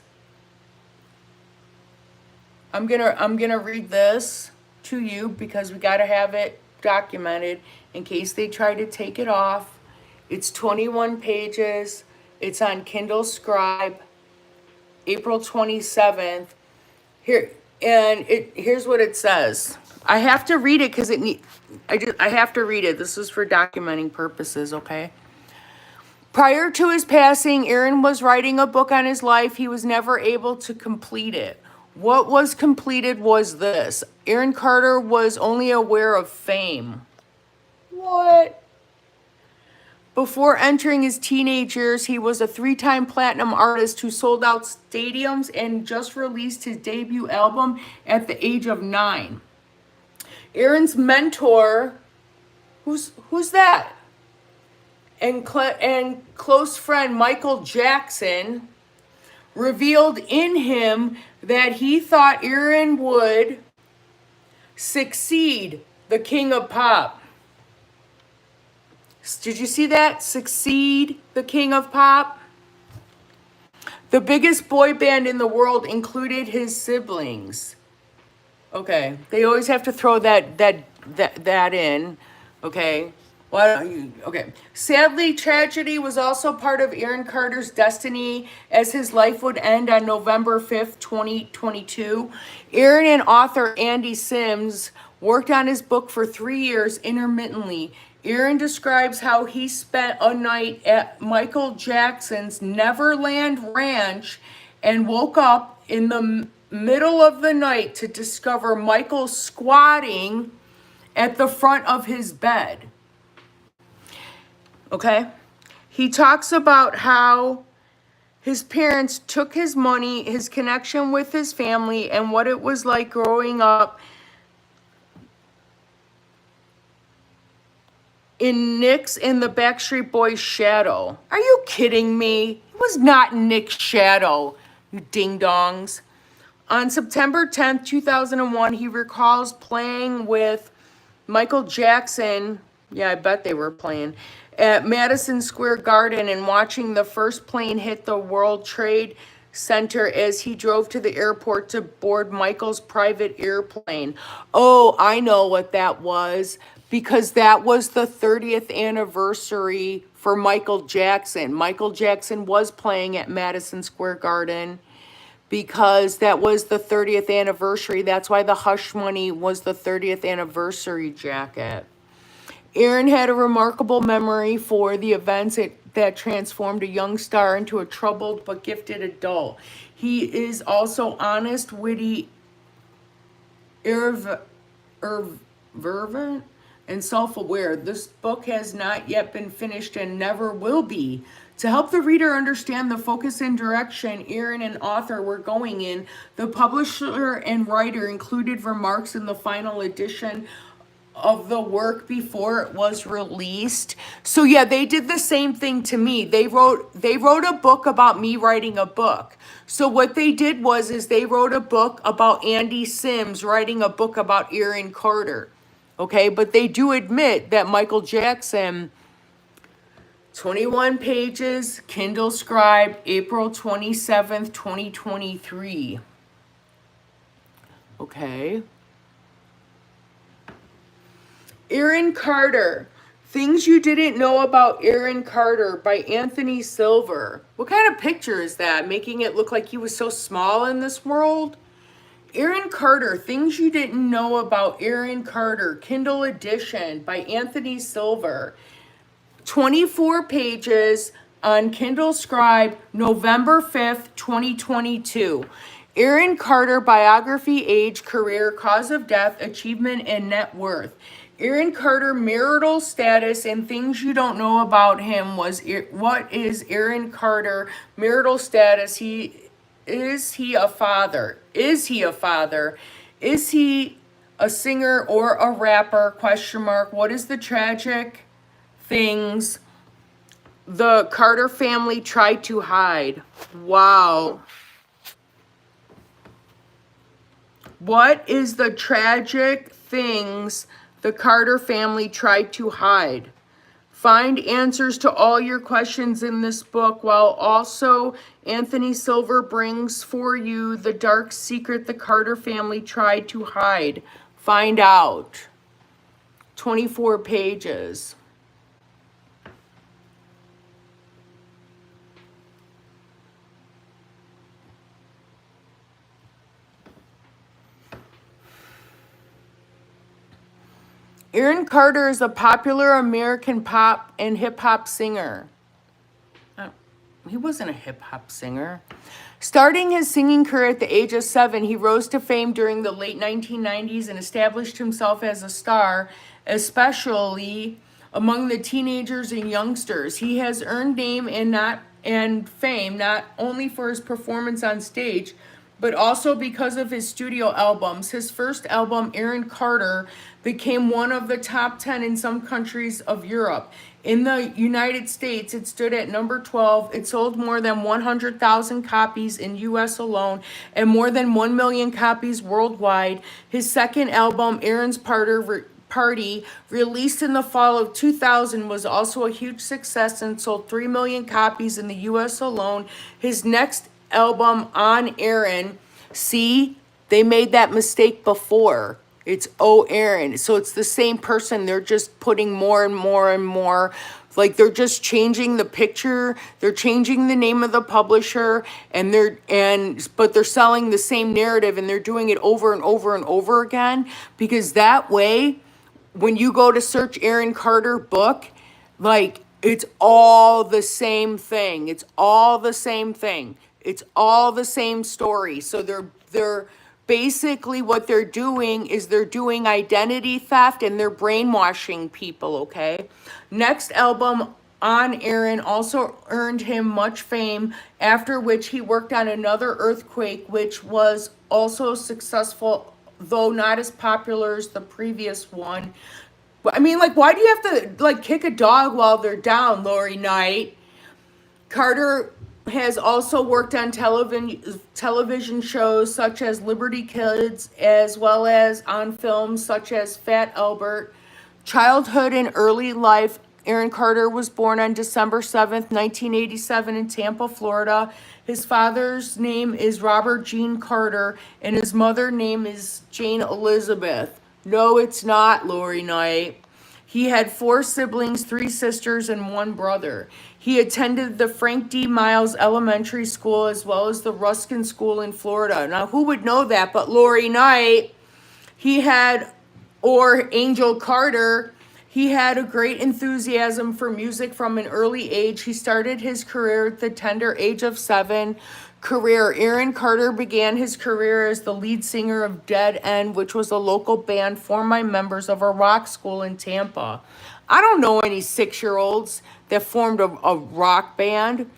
I'm gonna read this to you because we gotta have it documented in case they try to take it off. It's 21 pages. It's on Kindle Scribe, April 27th. Here's what it says. I have to read it because I have to read it. This is for documenting purposes, okay? Prior to his passing, Aaron was writing a book on his life. He was never able to complete it. What was completed was this. Aaron Carter was only aware of fame. What? Before entering his teenage years, he was a 3-time platinum artist who sold out stadiums and just released his debut album at the age of 9. Aaron's mentor, who's that? And close friend Michael Jackson revealed in him that he thought Aaron would succeed the king of pop. Did you see that? Succeed the king of pop. The biggest boy band in the world included his siblings. Okay, they always have to throw that in. Okay. Why don't you? Okay. Sadly, tragedy was also part of Aaron Carter's destiny as his life would end on November 5th, 2022. Aaron and author Andy Sims worked on his book for 3 years intermittently. Aaron describes how he spent a night at Michael Jackson's Neverland Ranch and woke up in the middle of the night to discover Michael squatting at the front of his bed. Okay? He talks about how his parents took his money, his connection with his family, and what it was like growing up in Nick's and the Backstreet Boys' shadow. Are you kidding me? It was not Nick's shadow, you ding-dongs. On September 10th, 2001, he recalls playing with Michael Jackson, yeah, I bet they were playing, at Madison Square Garden and watching the first plane hit the World Trade Center as he drove to the airport to board Michael's private airplane. Oh, I know what that was, because that was the 30th anniversary for Michael Jackson. Michael Jackson was playing at Madison Square Garden because that was the 30th anniversary. That's why the Hush Money was the 30th anniversary jacket. Aaron had a remarkable memory for the events that transformed a young star into a troubled but gifted adult. He is also honest, witty, irreverent, and self-aware. This book has not yet been finished and never will be. To help the reader understand the focus and direction Aaron and author were going in, the publisher and writer included remarks in the final edition of the work before it was released. So yeah, they did the same thing to me. They wrote a book about me writing a book. So what they did is they wrote a book about Andy Sims writing a book about Aaron Carter. Okay, but they do admit that Michael Jackson, 21 pages, Kindle Scribe, April 27th, 2023. Okay. Aaron Carter, Things You Didn't Know About Aaron Carter by Anthony Silver. What kind of picture is that? Making it look like he was so small in this world? Aaron Carter, Things You Didn't Know About Aaron Carter, Kindle edition by Anthony Silver. 24 pages on Kindle Scribe, November 5th, 2022. Aaron Carter, biography, age, career, cause of death, achievement, and net worth. Aaron Carter, marital status, and things you don't know about him was, what is Aaron Carter, marital status? Is he a father? Is he a father? Is he a singer or a rapper? Question mark. What is the tragic things the Carter family tried to hide? Wow. What is the tragic things the Carter family tried to hide? Find answers to all your questions in this book, while also Anthony Silver brings for you the dark secret the Carter family tried to hide. Find out. 24 pages. Aaron Carter is a popular American pop and hip-hop singer. Oh, he wasn't a hip-hop singer. Starting his singing career at the age of 7, he rose to fame during the late 1990s and established himself as a star, especially among the teenagers and youngsters. He has earned name and fame not only for his performance on stage, but also because of his studio albums. His first album, Aaron Carter, became one of the top 10 in some countries of Europe. In the United States, it stood at number 12. It sold more than 100,000 copies in US alone and more than 1 million copies worldwide. His second album, Aaron's Party, released in the fall of 2000, was also a huge success and sold 3 million copies in the US alone. His next album, On Aaron, see, they made that mistake before. It's O Aaron. So it's the same person. They're just putting more and more and more. Like they're just changing the picture. They're changing the name of the publisher, but they're selling the same narrative, and they're doing it over and over and over again, because that way, when you go to search Aaron Carter book, like it's all the same thing. It's all the same thing. It's all the same story. So they're basically, what they're doing is they're doing identity theft and they're brainwashing people, okay? Next album, On Aaron, also earned him much fame, after which he worked on another Earthquake, which was also successful, though not as popular as the previous one. I mean, like, why do you have to, like, kick a dog while they're down, Lori Knight? Carter has also worked on television shows such as Liberty Kids, as well as on films such as Fat Albert. Childhood and early life. Aaron Carter was born on December 7th, 1987 in Tampa, Florida. His father's name is Robert Gene Carter, and his mother's name is Jane Elizabeth. No, it's not, Lori Knight. He had 4 siblings, 3 sisters, and 1 brother. He attended the Frank D. Miles Elementary School as well as the Ruskin School in Florida. Now, who would know that but Lori Knight? Or Angel Carter. He had a great enthusiasm for music from an early age. He started his career at the tender age of 7. Aaron Carter began his career as the lead singer of Dead End, which was a local band formed by members of a rock school in Tampa. I don't know any 6-year-olds that formed a rock band.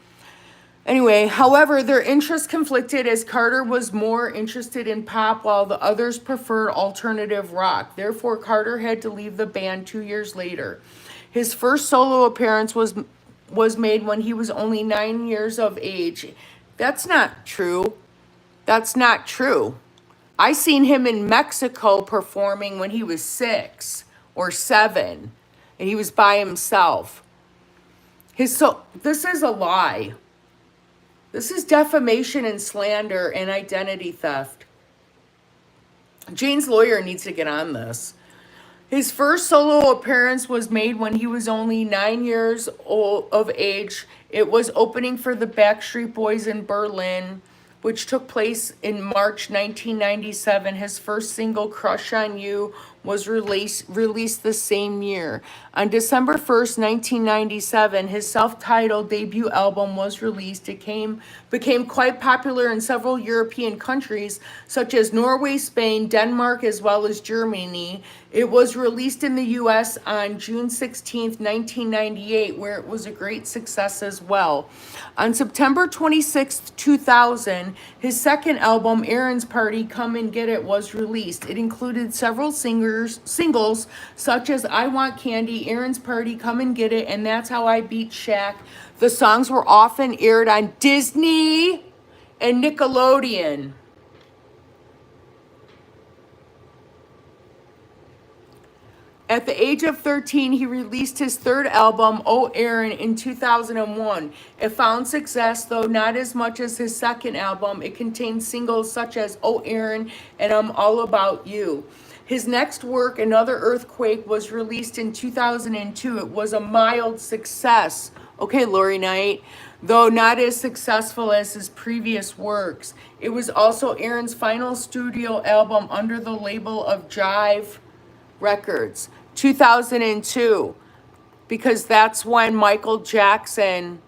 Anyway, however, their interests conflicted as Carter was more interested in pop while the others preferred alternative rock. Therefore, Carter had to leave the band 2 years later. His first solo appearance was made when he was only 9 years of age. That's not true. That's not true. I seen him in Mexico performing when he was 6 or 7, and he was by himself. This is a lie. This is defamation and slander and identity theft. Jane's lawyer needs to get on this. His first solo appearance was made when he was only 9 years of age. It was opening for the Backstreet Boys in Berlin, which took place in March 1997. His first single, Crush on You, was released the same year. On December 1st, 1997, his self-titled debut album was released. It became quite popular in several European countries, such as Norway, Spain, Denmark, as well as Germany. It was released in the US on June 16th, 1998, where it was a great success as well. On September 26th, 2000, his second album, Aaron's Party, Come and Get It, was released. It included several singles such as I Want Candy, Aaron's Party, Come and Get It, and That's How I Beat Shaq. The songs were often aired on Disney and Nickelodeon. At the age of 13, he released his third album, Oh Aaron, in 2001. It found success, though not as much as his second album. It contained singles such as Oh Aaron and I'm All About You. His next work, Another Earthquake, was released in 2002. It was a mild success. Okay, Lori Knight. Though not as successful as his previous works. It was also Aaron's final studio album under the label of Jive Records. 2002, because that's when Michael Jackson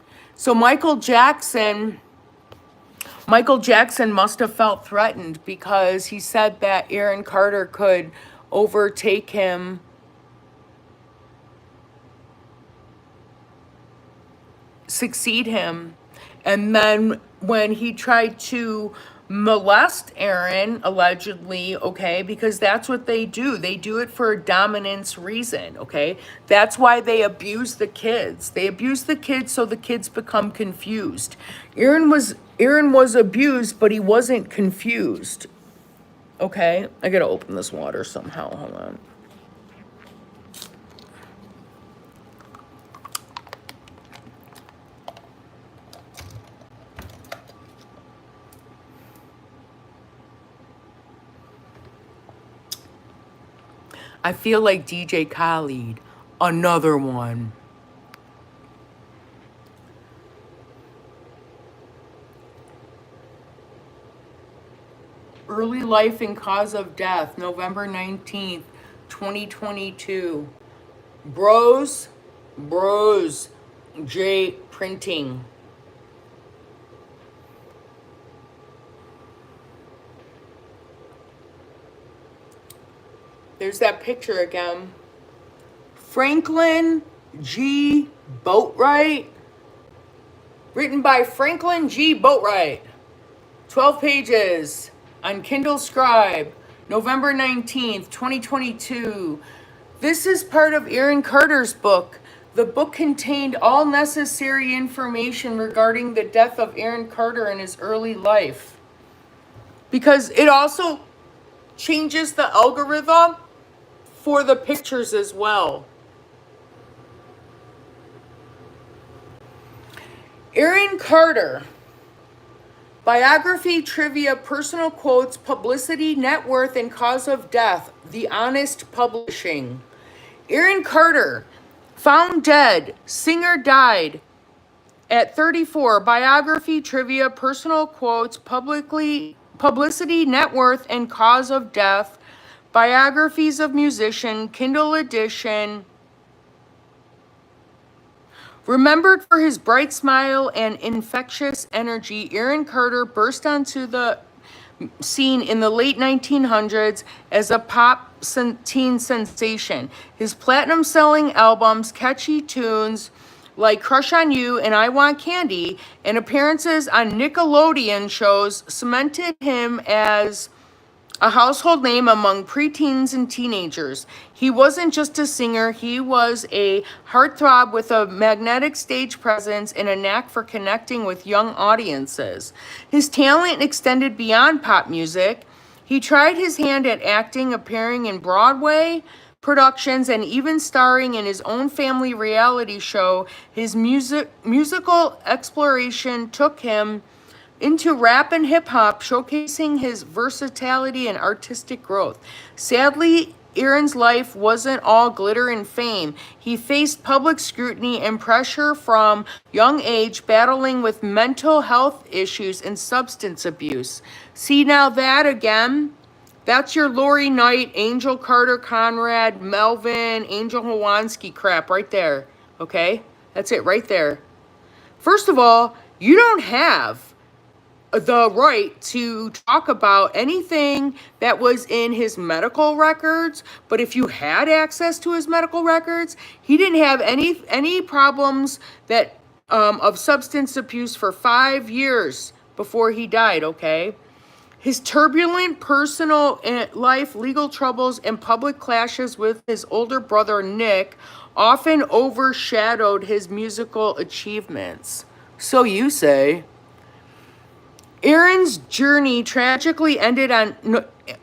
must have felt threatened because he said that Aaron Carter could overtake him, succeed him. And then when he tried to molest Aaron, allegedly, okay, because that's what they do. They do it for a dominance reason, okay? That's why they abuse the kids. They abuse the kids so the kids become confused. Aaron was abused, but he wasn't confused. Okay? I gotta open this water somehow. Hold on. I feel like DJ Khaled. Another one. Early life and cause of death, November 19th, 2022. Bros, J Printing. There's that picture again. Franklin G. Boatwright. Written by Franklin G. Boatwright. 12 pages on Kindle Scribe. November 19th, 2022. This is part of Aaron Carter's book. The book contained all necessary information regarding the death of Aaron Carter in his early life. Because it also changes the algorithm for the pictures as well. Aaron Carter. Biography, trivia, personal quotes, publicity, net worth, and cause of death. The Honest Publishing. Aaron Carter. Found dead. Singer died at 34. Biography, trivia, personal quotes, publicity, net worth, and cause of death. Biographies of musician, Kindle edition. Remembered for his bright smile and infectious energy, Aaron Carter burst onto the scene in the late 1900s as a pop teen sensation. His platinum-selling albums, catchy tunes like Crush on You and I Want Candy, and appearances on Nickelodeon shows cemented him as a household name among preteens and teenagers. He wasn't just a singer, he was a heartthrob with a magnetic stage presence and a knack for connecting with young audiences. His talent extended beyond pop music. He tried his hand at acting, appearing in Broadway productions, and even starring in his own family reality show. His musical exploration took him into rap and hip-hop, showcasing his versatility and artistic growth. Sadly, Aaron's life wasn't all glitter and fame. He faced public scrutiny and pressure from young age, battling with mental health issues and substance abuse. See, now that again, that's your Lori Knight, Angel Carter Conrad, Melvin, Angel Hawansky crap right there, okay? That's it right there. First of all, you don't have the right to talk about anything that was in his medical records, but if you had access to his medical records, he didn't have any problems that of substance abuse for 5 years before he died, okay? His turbulent personal life, legal troubles, and public clashes with his older brother Nick often overshadowed his musical achievements. So you say. Aaron's journey tragically ended on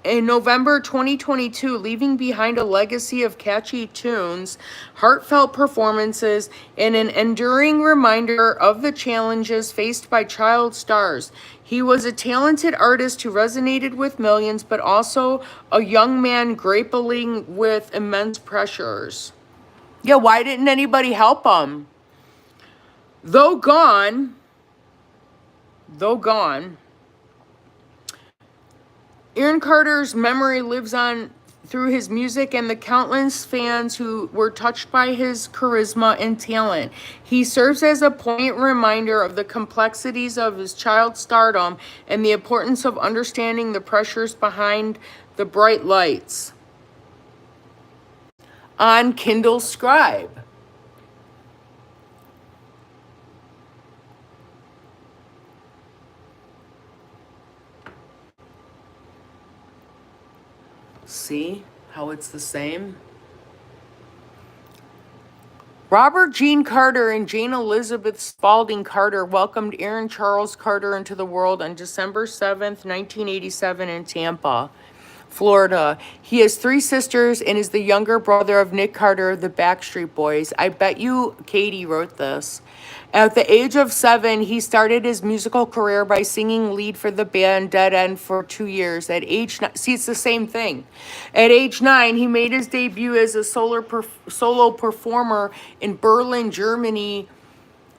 in November 2022, leaving behind a legacy of catchy tunes, heartfelt performances, and an enduring reminder of the challenges faced by child stars. He was a talented artist who resonated with millions, but also a young man grappling with immense pressures. Yeah, why didn't anybody help him? Though gone, Aaron Carter's memory lives on through his music and the countless fans who were touched by his charisma and talent. He serves as a poignant reminder of the complexities of his child stardom and the importance of understanding the pressures behind the bright lights. On Kindle Scribe. See how it's the same? Robert Jean Carter and Jane Elizabeth Spalding Carter welcomed Aaron Charles Carter into the world on December 7th, 1987 in Tampa, Florida. He has 3 sisters and is the younger brother of Nick Carter of the Backstreet Boys. I bet you Katie wrote this. At the age of 7, he started his musical career by singing lead for the band Dead End for 2 years. At age 9, see, it's the same thing. At age 9, he made his debut as a solo performer in Berlin, Germany,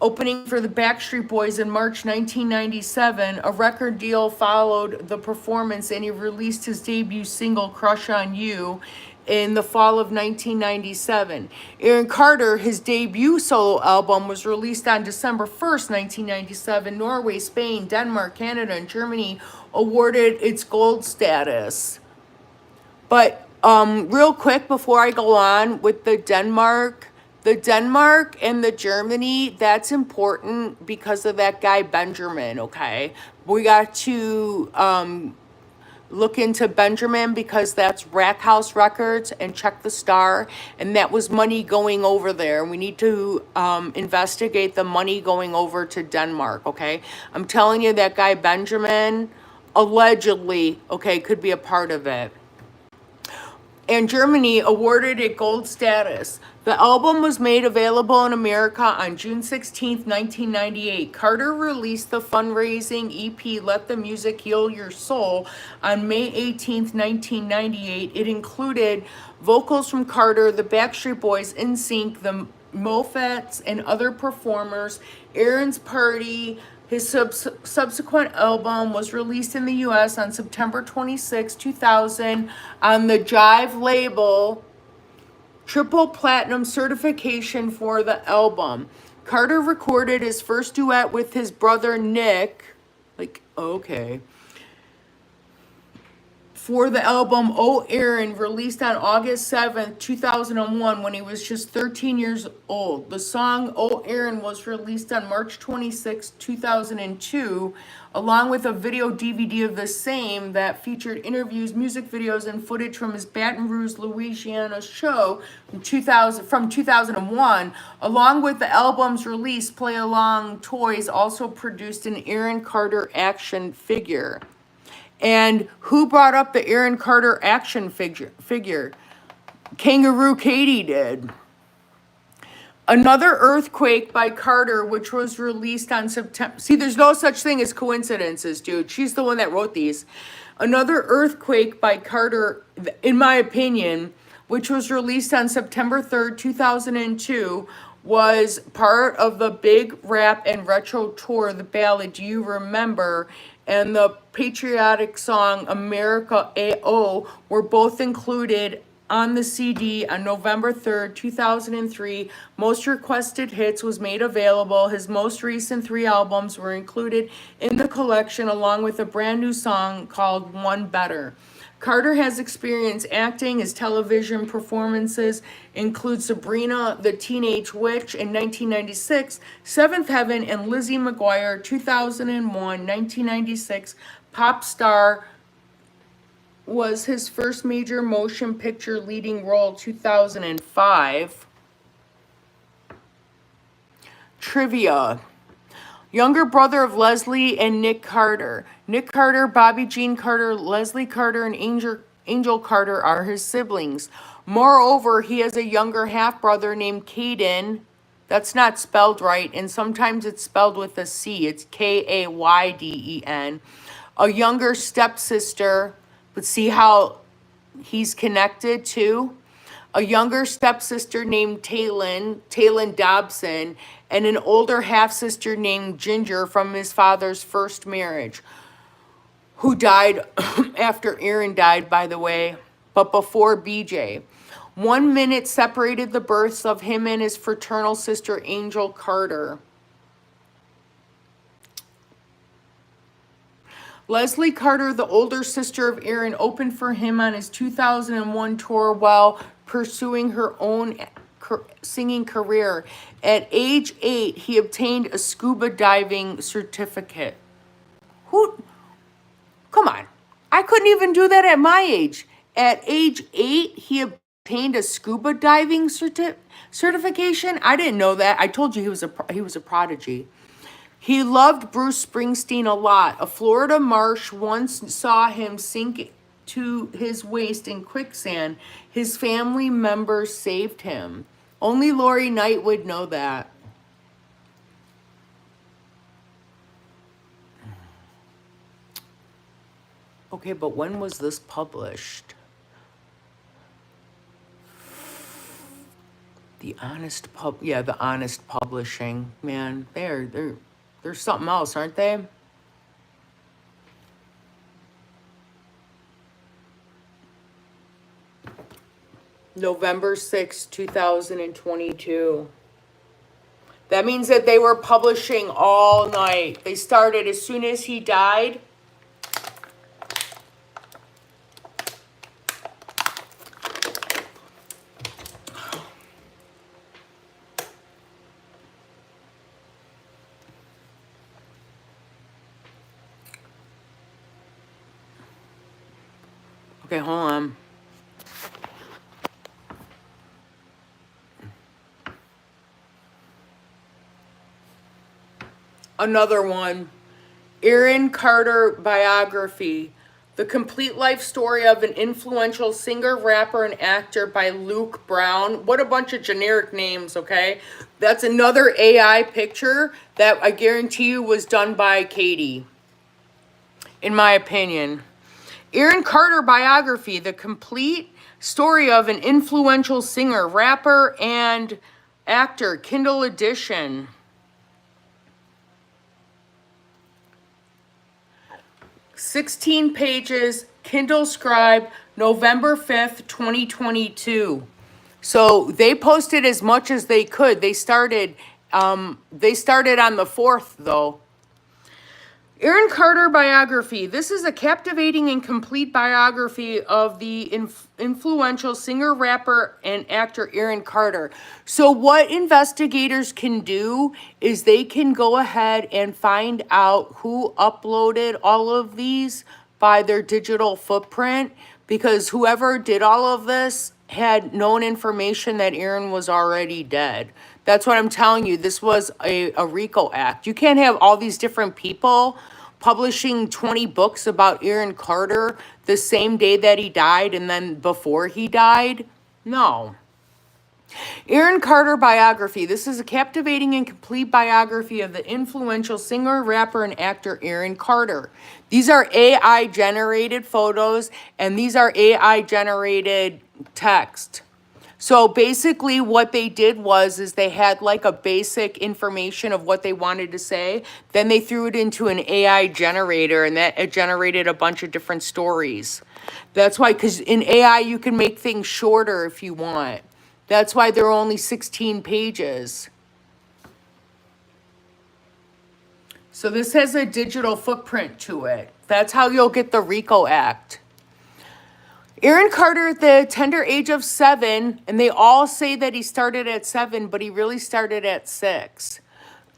opening for the Backstreet Boys in March 1997. A record deal followed the performance, and he released his debut single, Crush on You, in the fall of 1997. Aaron Carter, his debut solo album, was released on December 1st, 1997. Norway, Spain, Denmark, Canada, and Germany awarded its gold status. But real quick, before I go on with the Denmark and the Germany, that's important because of that guy Benjamin, okay? We got to look into Benjamin because that's Rack House Records and Check the Star, and that was money going over there. We need to investigate the money going over to Denmark, okay? I'm telling you, that guy Benjamin, allegedly, okay, could be a part of it. And Germany awarded it gold status. The album was made available in America on June 16th, 1998. Carter released the fundraising EP Let the Music Heal Your Soul on May 18th, 1998. It included vocals from Carter, the Backstreet Boys, NSYNC, the Moffats, and other performers. Aaron's Party. His subsequent album was released in the U.S. on September 26, 2000 on the Jive label. Triple platinum certification for the album. Carter recorded his first duet with his brother Nick. Okay. For the album Oh Aaron, released on August 7th, 2001, when he was just 13 years old. The song Oh Aaron was released on March 26, 2002, along with a video DVD of the same that featured interviews, music videos, and footage from his Baton Rouge, Louisiana show from 2001. Along with the album's release, Play Along Toys also produced an Aaron Carter action figure. And who brought up the Aaron Carter action figure? Kangaroo Katie did. Another Earthquake by Carter, which was released on September. See, there's no such thing as coincidences, dude. She's the one that wrote these. Another Earthquake by Carter, in my opinion, which was released on September 3rd, 2002, was part of the big rap and retro tour, the ballad Do You Remember, and the patriotic song America A.O. were both included on the CD on November 3rd, 2003. Most Requested Hits was made available. His most recent 3 albums were included in the collection, along with a brand new song called One Better. Carter has experience acting. His television performances include Sabrina the Teenage Witch in 1996, Seventh Heaven, and Lizzie McGuire 2001. 1996, Pop Star was his first major motion picture leading role. 2005. Trivia. Younger brother of Leslie and Nick Carter. Nick Carter, Bobby Jean Carter, Leslie Carter, and Angel Carter are his siblings. Moreover, he has a younger half-brother named Caden. That's not spelled right, and sometimes it's spelled with a C. It's Kayden. A younger stepsister, but see how he's connected too? A younger stepsister named Taylin Dobson, and an older half-sister named Ginger from his father's first marriage, who died after Aaron died, by the way, but before BJ. 1 minute separated the births of him and his fraternal sister, Angel Carter. Leslie Carter, the older sister of Aaron, opened for him on his 2001 tour while pursuing her own singing career. At age 8, he obtained a scuba diving certificate. Who? Come on. I couldn't even do that at my age. At age 8, he obtained a scuba diving certification. I didn't know that. I told you he was a prodigy. He loved Bruce Springsteen a lot. A Florida marsh once saw him sink to his waist in quicksand. His family members saved him. Only Lori Knight would know that. Okay, but when was this published? The Honest the Honest Publishing. Man, they're something else, aren't they? November 6, 2022. That means that they were publishing all night. They started as soon as he died. Okay, hold on. Another one. Aaron Carter biography. The complete life story of an influential singer, rapper, and actor by Luke Brown. What a bunch of generic names, okay? That's another AI picture that I guarantee you was done by Katie, in my opinion. Aaron Carter biography. The complete story of an influential singer, rapper, and actor. Kindle edition. 16 pages, Kindle Scribe, November 5th, 2022. So they posted as much as they could. They started on the 4th, though. Aaron Carter biography. This is a captivating and complete biography of the influential singer, rapper, and actor Aaron Carter. So what investigators can do is they can go ahead and find out who uploaded all of these by their digital footprint, because whoever did all of this had known information that Aaron was already dead. That's what I'm telling you. This was a Rico act. You can't have all these different people publishing 20 books about Aaron Carter the same day that he died and then before he died. No. Aaron Carter biography. This is a captivating and complete biography of the influential singer, rapper, and actor Aaron Carter. These are AI generated photos and these are AI generated text. So basically what they did is they had like a basic information of what they wanted to say. Then they threw it into an AI generator and that it generated a bunch of different stories. That's why, because in AI you can make things shorter if you want. That's why there are only 16 pages. So this has a digital footprint to it. That's how you'll get the RICO Act. Aaron Carter at the tender age of 7, and they all say that he started at 7, but he really started at 6.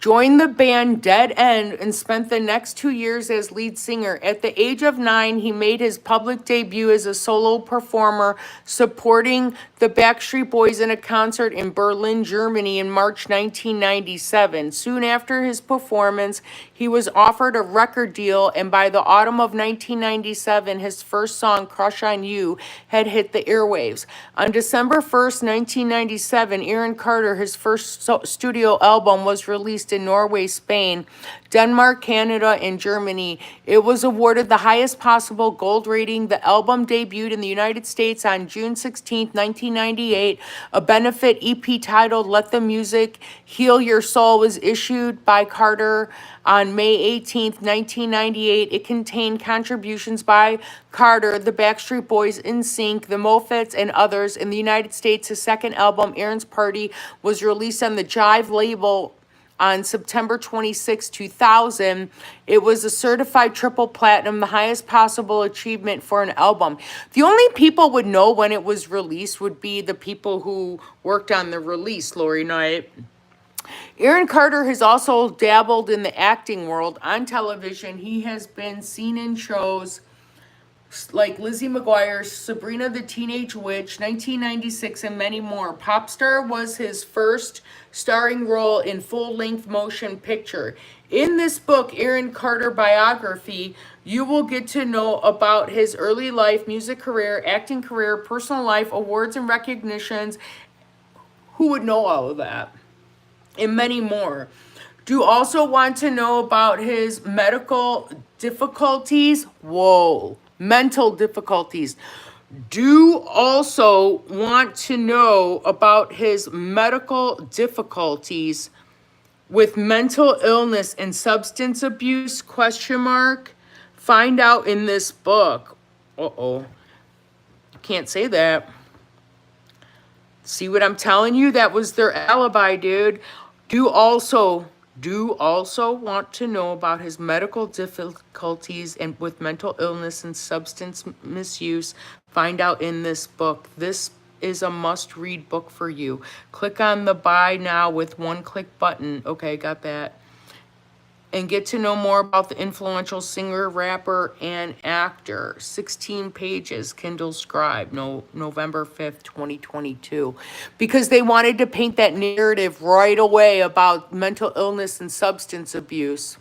joined the band Dead End, and spent the next 2 years as lead singer. At the age of 9, he made his public debut as a solo performer, supporting the Backstreet Boys in a concert in Berlin, Germany in March 1997. Soon after his performance, he was offered a record deal, and by the autumn of 1997, his first song, Crush on You, had hit the airwaves. On December 1st, 1997, Aaron Carter, his first studio album, was released in Norway, Spain, Denmark, Canada, and Germany. It was awarded the highest possible gold rating. The album debuted in the United States on June 16, 1998. A benefit EP titled Let the Music Heal Your Soul was issued by Carter on May 18, 1998. It contained contributions by Carter, the Backstreet Boys, NSYNC, the Moffats, and others. In the United States, his second album, Aaron's Party, was released on the Jive label on September 26, 2000. It was a certified triple platinum, the highest possible achievement for an album. The only people would know when it was released would be the people who worked on the release, Lori Knight. Aaron Carter has also dabbled in the acting world on television. He has been seen in shows like Lizzie McGuire's Sabrina the Teenage Witch, 1996, and many more. Popstar was his first starring role in full-length motion picture. In this book, Aaron Carter Biography, you will get to know about his early life, music career, acting career, personal life, awards and recognitions. Who would know all of that? And many more. Do you also want to know about his medical difficulties? Whoa. Mental difficulties. Do also want to know about his medical difficulties with mental illness and substance abuse, question mark. Find out in this book. Can't say that. See what I'm telling you? That was their alibi, dude. Do also want to know about his medical difficulties and with mental illness and substance misuse. Find out in this book. This is a must-read book for you. Click on the buy now with one click button. Okay, got that. And get to know more about the influential singer, rapper, and actor. 16 pages, Kindle Scribe, November 5th, 2022. Because they wanted to paint that narrative right away about mental illness and substance abuse.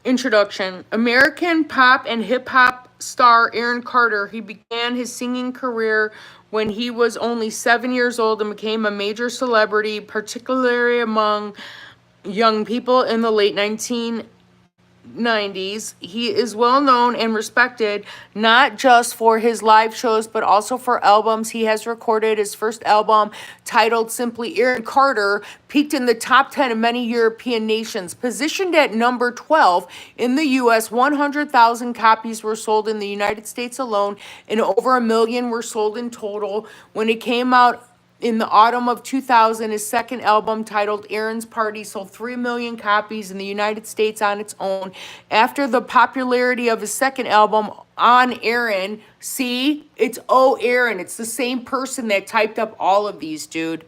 Introduction. American pop and hip-hop star Aaron Carter. He began his singing career when he was only 7 years old and became a major celebrity, particularly among young people in the late 1990s. He is well known and respected not just for his live shows but also for albums he has recorded. His first album, titled simply Aaron Carter, peaked in the top 10 of many European nations. Positioned at number 12 in the US, 100,000 copies were sold in the United States alone, and over 1 million were sold in total. When it came out in the autumn of 2000, his second album, titled Aaron's Party, sold 3 million copies in the United States on its own. After the popularity of his second album, On Aaron, see, it's Aaron. It's the same person that typed up all of these, dude.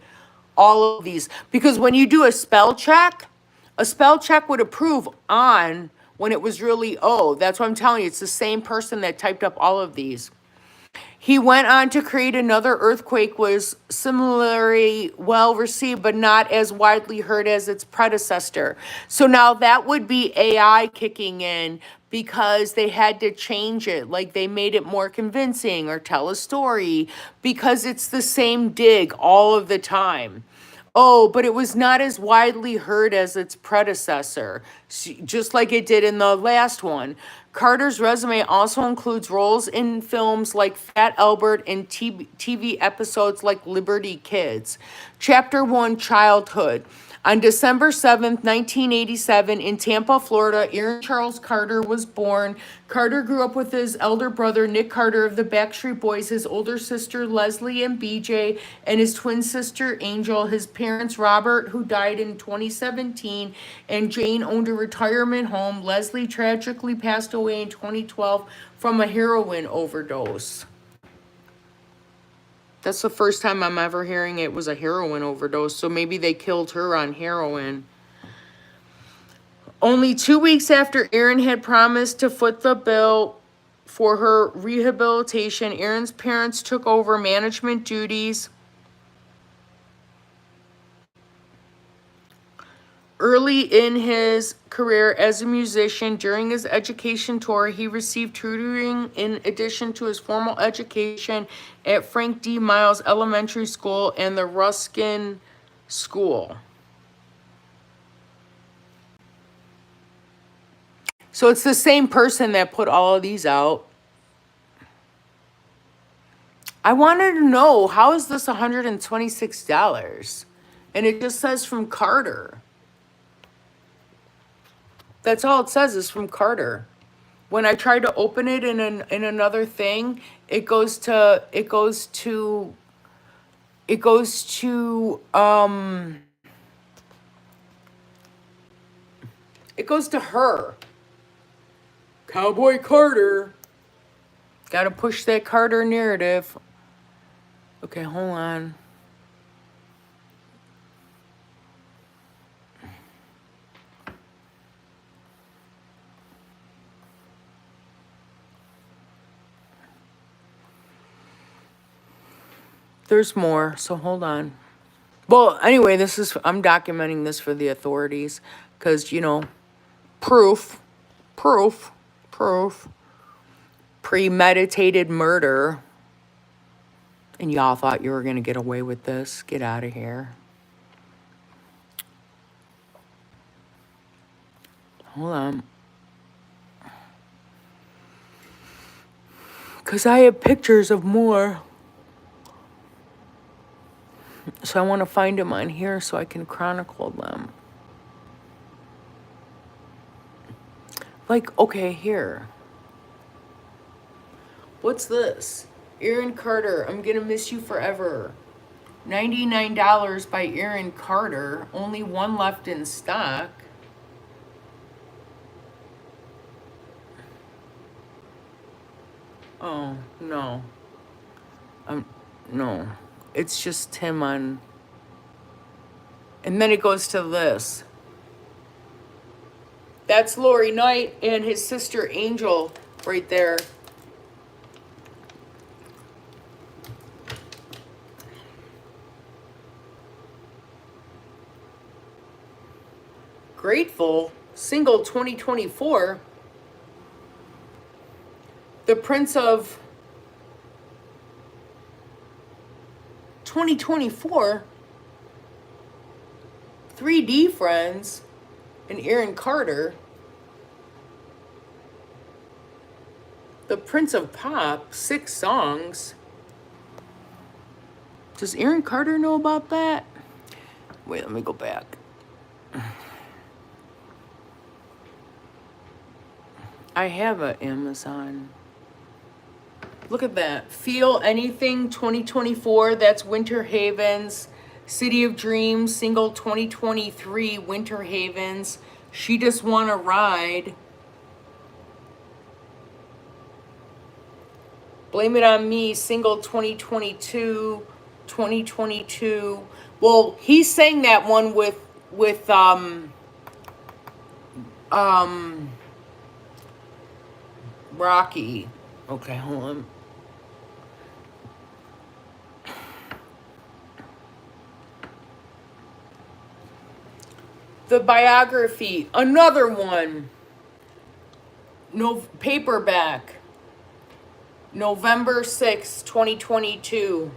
All of these. Because when you do a spell check would approve on when it was really O. That's what I'm telling you. It's the same person that typed up all of these. He went on to create Another Earthquake, was similarly well received, but not as widely heard as its predecessor. So now that would be AI kicking in because they had to change it. Like they made it more convincing or tell a story because it's the same dig all of the time. Oh, but it was not as widely heard as its predecessor, just like it did in the last one. Carter's resume also includes roles in films like Fat Albert and TV episodes like Liberty Kids. Chapter 1, Childhood. On December 7th, 1987, in Tampa, Florida, Aaron Charles Carter was born. Carter grew up with his elder brother, Nick Carter of the Backstreet Boys, his older sister, Leslie and BJ, and his twin sister, Angel. His parents, Robert, who died in 2017, and Jane owned a retirement home. Leslie tragically passed away in 2012 from a heroin overdose. That's the first time I'm ever hearing it was a heroin overdose, so maybe they killed her on heroin. Only 2 weeks after Erin had promised to foot the bill for her rehabilitation, Erin's parents took over management duties. Early in his career as a musician, during his education tour, he received tutoring in addition to his formal education at Frank D. Miles Elementary School and the Ruskin School. So it's the same person that put all of these out. I wanted to know, how is this $126? And it just says from Carter. That's all it says is from Carter. When I try to open it in another thing, it goes to her. Cowboy Carter. Gotta push that Carter narrative. Okay, hold on. There's more, so hold on. Well, anyway, I'm documenting this for the authorities because, you know, proof. Premeditated murder. And y'all thought you were going to get away with this. Get out of here. Hold on. Because I have pictures of more. So I want to find them on here so I can chronicle them. Like, okay, here. What's this? Aaron Carter, I'm gonna miss you forever. $99 by Aaron Carter. Only one left in stock. Oh, no. No. It's just him on. And then it goes to this. That's Lori Knight and his sister Angel right there. Grateful, single 2024. The Prince of 2024. 3D Friends and Aaron Carter. The Prince of Pop, 6 songs. Does Aaron Carter know about that? Wait, let me go back. I have an Amazon. Look at that. Feel Anything 2024. That's Winter Havens. City of Dreams, single 2023, Winter Havens. She Just Wanna Ride. Blame It On Me, single 2022. Well, he sang that one with Rocky. Okay, hold on. The biography, another one. No, paperback. November 6th, 2022.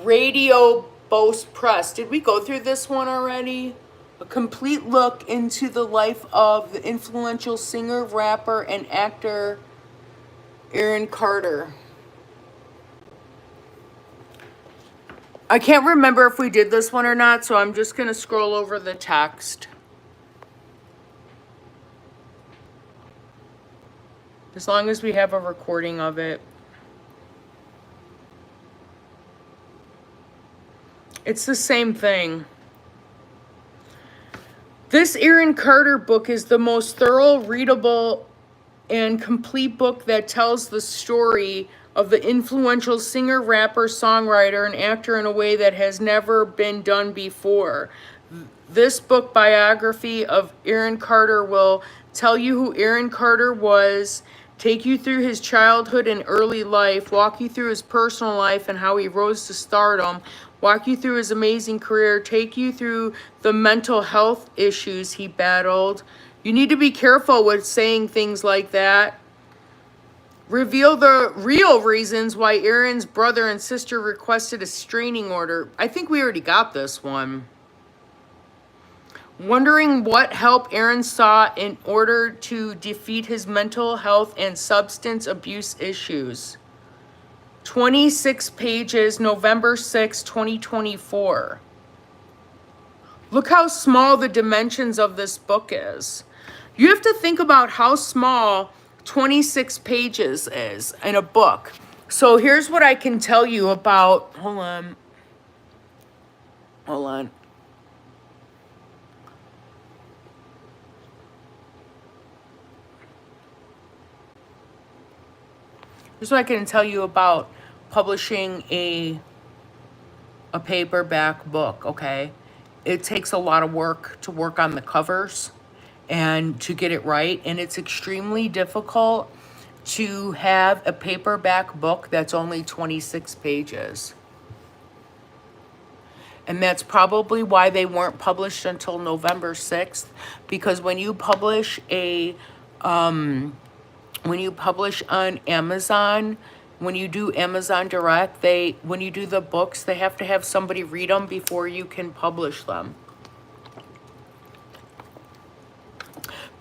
Radio Boast Press. Did we go through this one already? A complete look into the life of the influential singer, rapper, and actor Aaron Carter. I can't remember if we did this one or not, so I'm just going to scroll over the text. As long as we have a recording of it. It's the same thing. This Aaron Carter book is the most thorough, readable, and complete book that tells the story of the influential singer, rapper, songwriter, and actor in a way that has never been done before. This book biography of Aaron Carter will tell you who Aaron Carter was, take you through his childhood and early life, walk you through his personal life and how he rose to stardom, walk you through his amazing career, take you through the mental health issues he battled. You need to be careful with saying things like that. Reveal the real reasons why Aaron's brother and sister requested a restraining order. I think we already got this one. Wondering what help Aaron sought in order to defeat his mental health and substance abuse issues. 26 pages, November 6, 2024. Look how small the dimensions of this book is. You have to think about how small 26 pages is in a book. So here's what I can tell you about, hold on. Here's what I can tell you about publishing a paperback book, okay? It takes a lot of work to work on the covers and to get it right, and it's extremely difficult to have a paperback book that's only 26 pages. And that's probably why they weren't published until November 6th, because when you publish on Amazon, when you do Amazon Direct, when you do the books, they have to have somebody read them before you can publish them.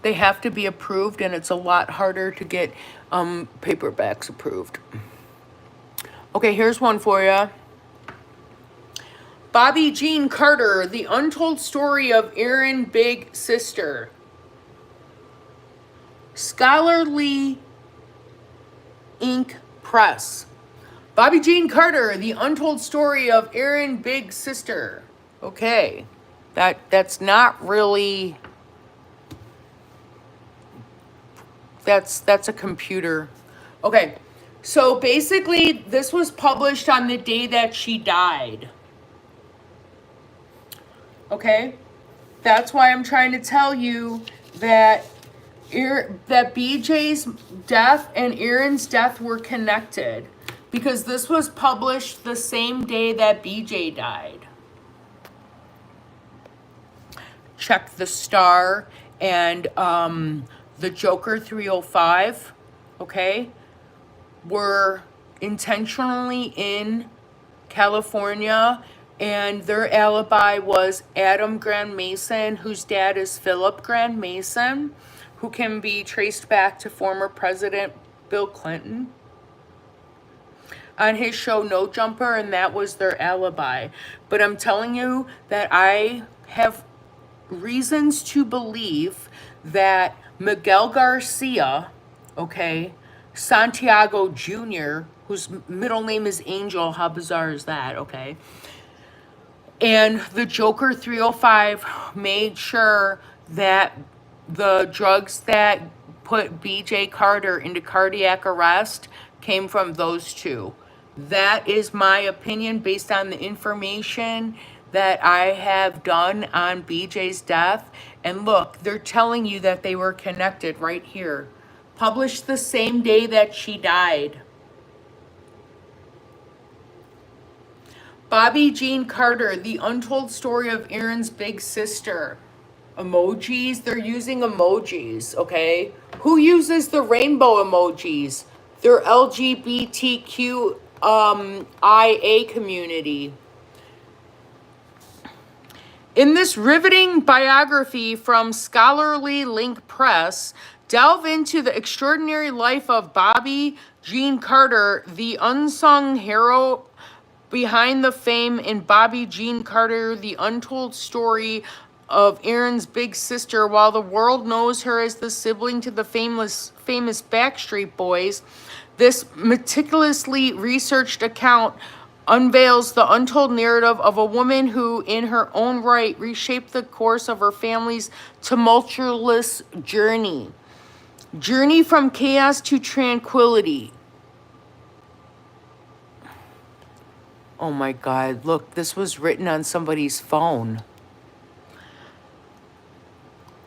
They have to be approved, and it's a lot harder to get paperbacks approved. Okay, here's one for you. Bobby Jean Carter, The Untold Story of Aaron Big Sister. Scholarly Ink Press. Bobby Jean Carter, The Untold Story of Aaron Big Sister. Okay, that's not really... That's a computer. Okay, so basically this was published on the day that she died. Okay, that's why I'm trying to tell you that BJ's death and Aaron's death were connected, because this was published the same day that BJ died. Check the Star and the Joker 305, okay, were intentionally in California, and their alibi was Adam Grand Mason, whose dad is Philip Grand Mason, who can be traced back to former President Bill Clinton, on his show No Jumper, and that was their alibi. But I'm telling you that I have reasons to believe that Miguel Garcia, okay, Santiago Jr., whose middle name is Angel, how bizarre is that, okay, and the Joker 305 made sure that the drugs that put BJ Carter into cardiac arrest came from those two. That is my opinion based on the information that I have done on BJ's death. And look, they're telling you that they were connected right here. Published the same day that she died. Bobby Jean Carter, The Untold Story of Aaron's Big Sister. Emojis, they're using emojis, okay? Who uses the rainbow emojis? They're LGBTQ IA community. In this riveting biography from Scholarly Link Press, delve into the extraordinary life of Bobby Jean Carter, the unsung hero Behind the Fame in Bobby Jean Carter, the untold story of Aaron's big sister. While the world knows her as the sibling to the famous Backstreet Boys, this meticulously researched account unveils the untold narrative of a woman who, in her own right, reshaped the course of her family's tumultuous journey. Journey from chaos to tranquility. Oh my God, look, this was written on somebody's phone.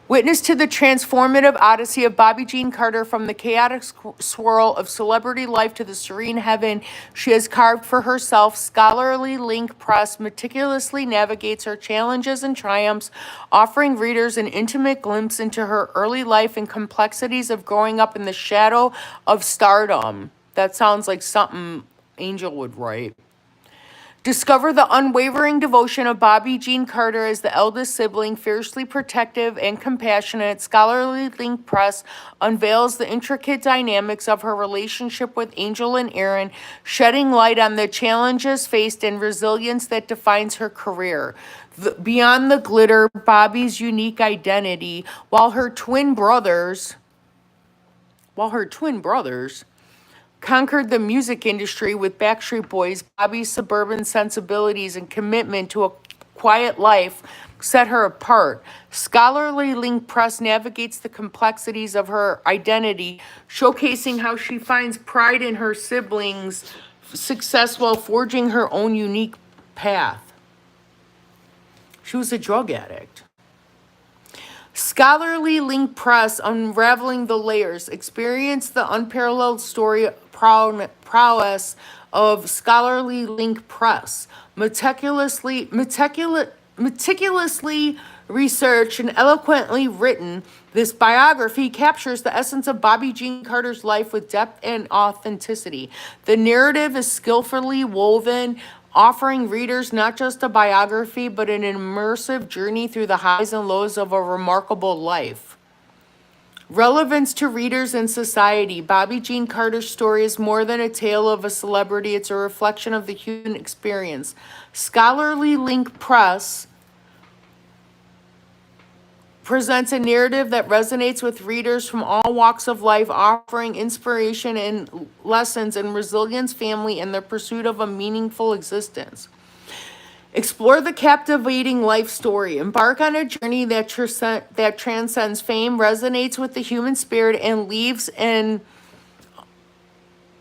Witness to the transformative odyssey of Bobby Jean Carter, from the chaotic swirl of celebrity life to the serene heaven she has carved for herself. Scholarly Link Press meticulously navigates her challenges and triumphs, offering readers an intimate glimpse into her early life and complexities of growing up in the shadow of stardom. That sounds like something Angel would write. Discover the unwavering devotion of Bobby Jean Carter as the eldest sibling, fiercely protective and compassionate. Scholarly Link Press unveils the intricate dynamics of her relationship with Angel and Aaron, shedding light on the challenges faced and resilience that defines her career. Beyond the glitter, Bobby's unique identity, while her twin brothers conquered the music industry with Backstreet Boys, Bobby's suburban sensibilities and commitment to a quiet life set her apart. Scholarly Link Press navigates the complexities of her identity, showcasing how she finds pride in her siblings' success while forging her own unique path. She was a drug addict. Scholarly Link Press, unraveling the layers. Experience the unparalleled story prowess of Scholarly Link Press. Meticulously researched and eloquently written, this biography captures the essence of Bobby Jean Carter's life with depth and authenticity. The narrative is skillfully woven, offering readers not just a biography, but an immersive journey through the highs and lows of a remarkable life. Relevance to readers and society. Bobby Jean Carter's story is more than a tale of a celebrity. It's a reflection of the human experience. Scholarly Link Press presents a narrative that resonates with readers from all walks of life, offering inspiration and lessons in resilience, family, and the pursuit of a meaningful existence. Explore the captivating life story. Embark on a journey that transcends fame, resonates with the human spirit, and leaves an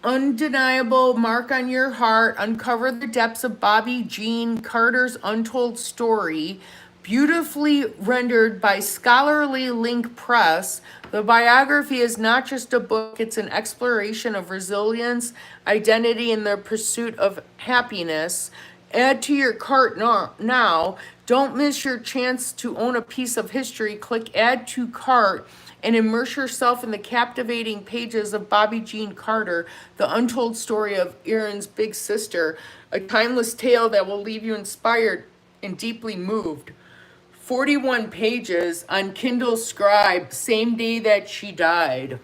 undeniable mark on your heart. Uncover the depths of Bobby Jean Carter's untold story, beautifully rendered by Scholarly Link Press. The biography is not just a book, it's an exploration of resilience, identity, and the pursuit of happiness. Add to your cart now. Don't miss your chance to own a piece of history. Click Add to Cart and immerse yourself in the captivating pages of Bobby Jean Carter, the untold story of Aaron's big sister, a timeless tale that will leave you inspired and deeply moved. 41 pages on Kindle Scribe, same day that she died.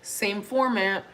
Same format.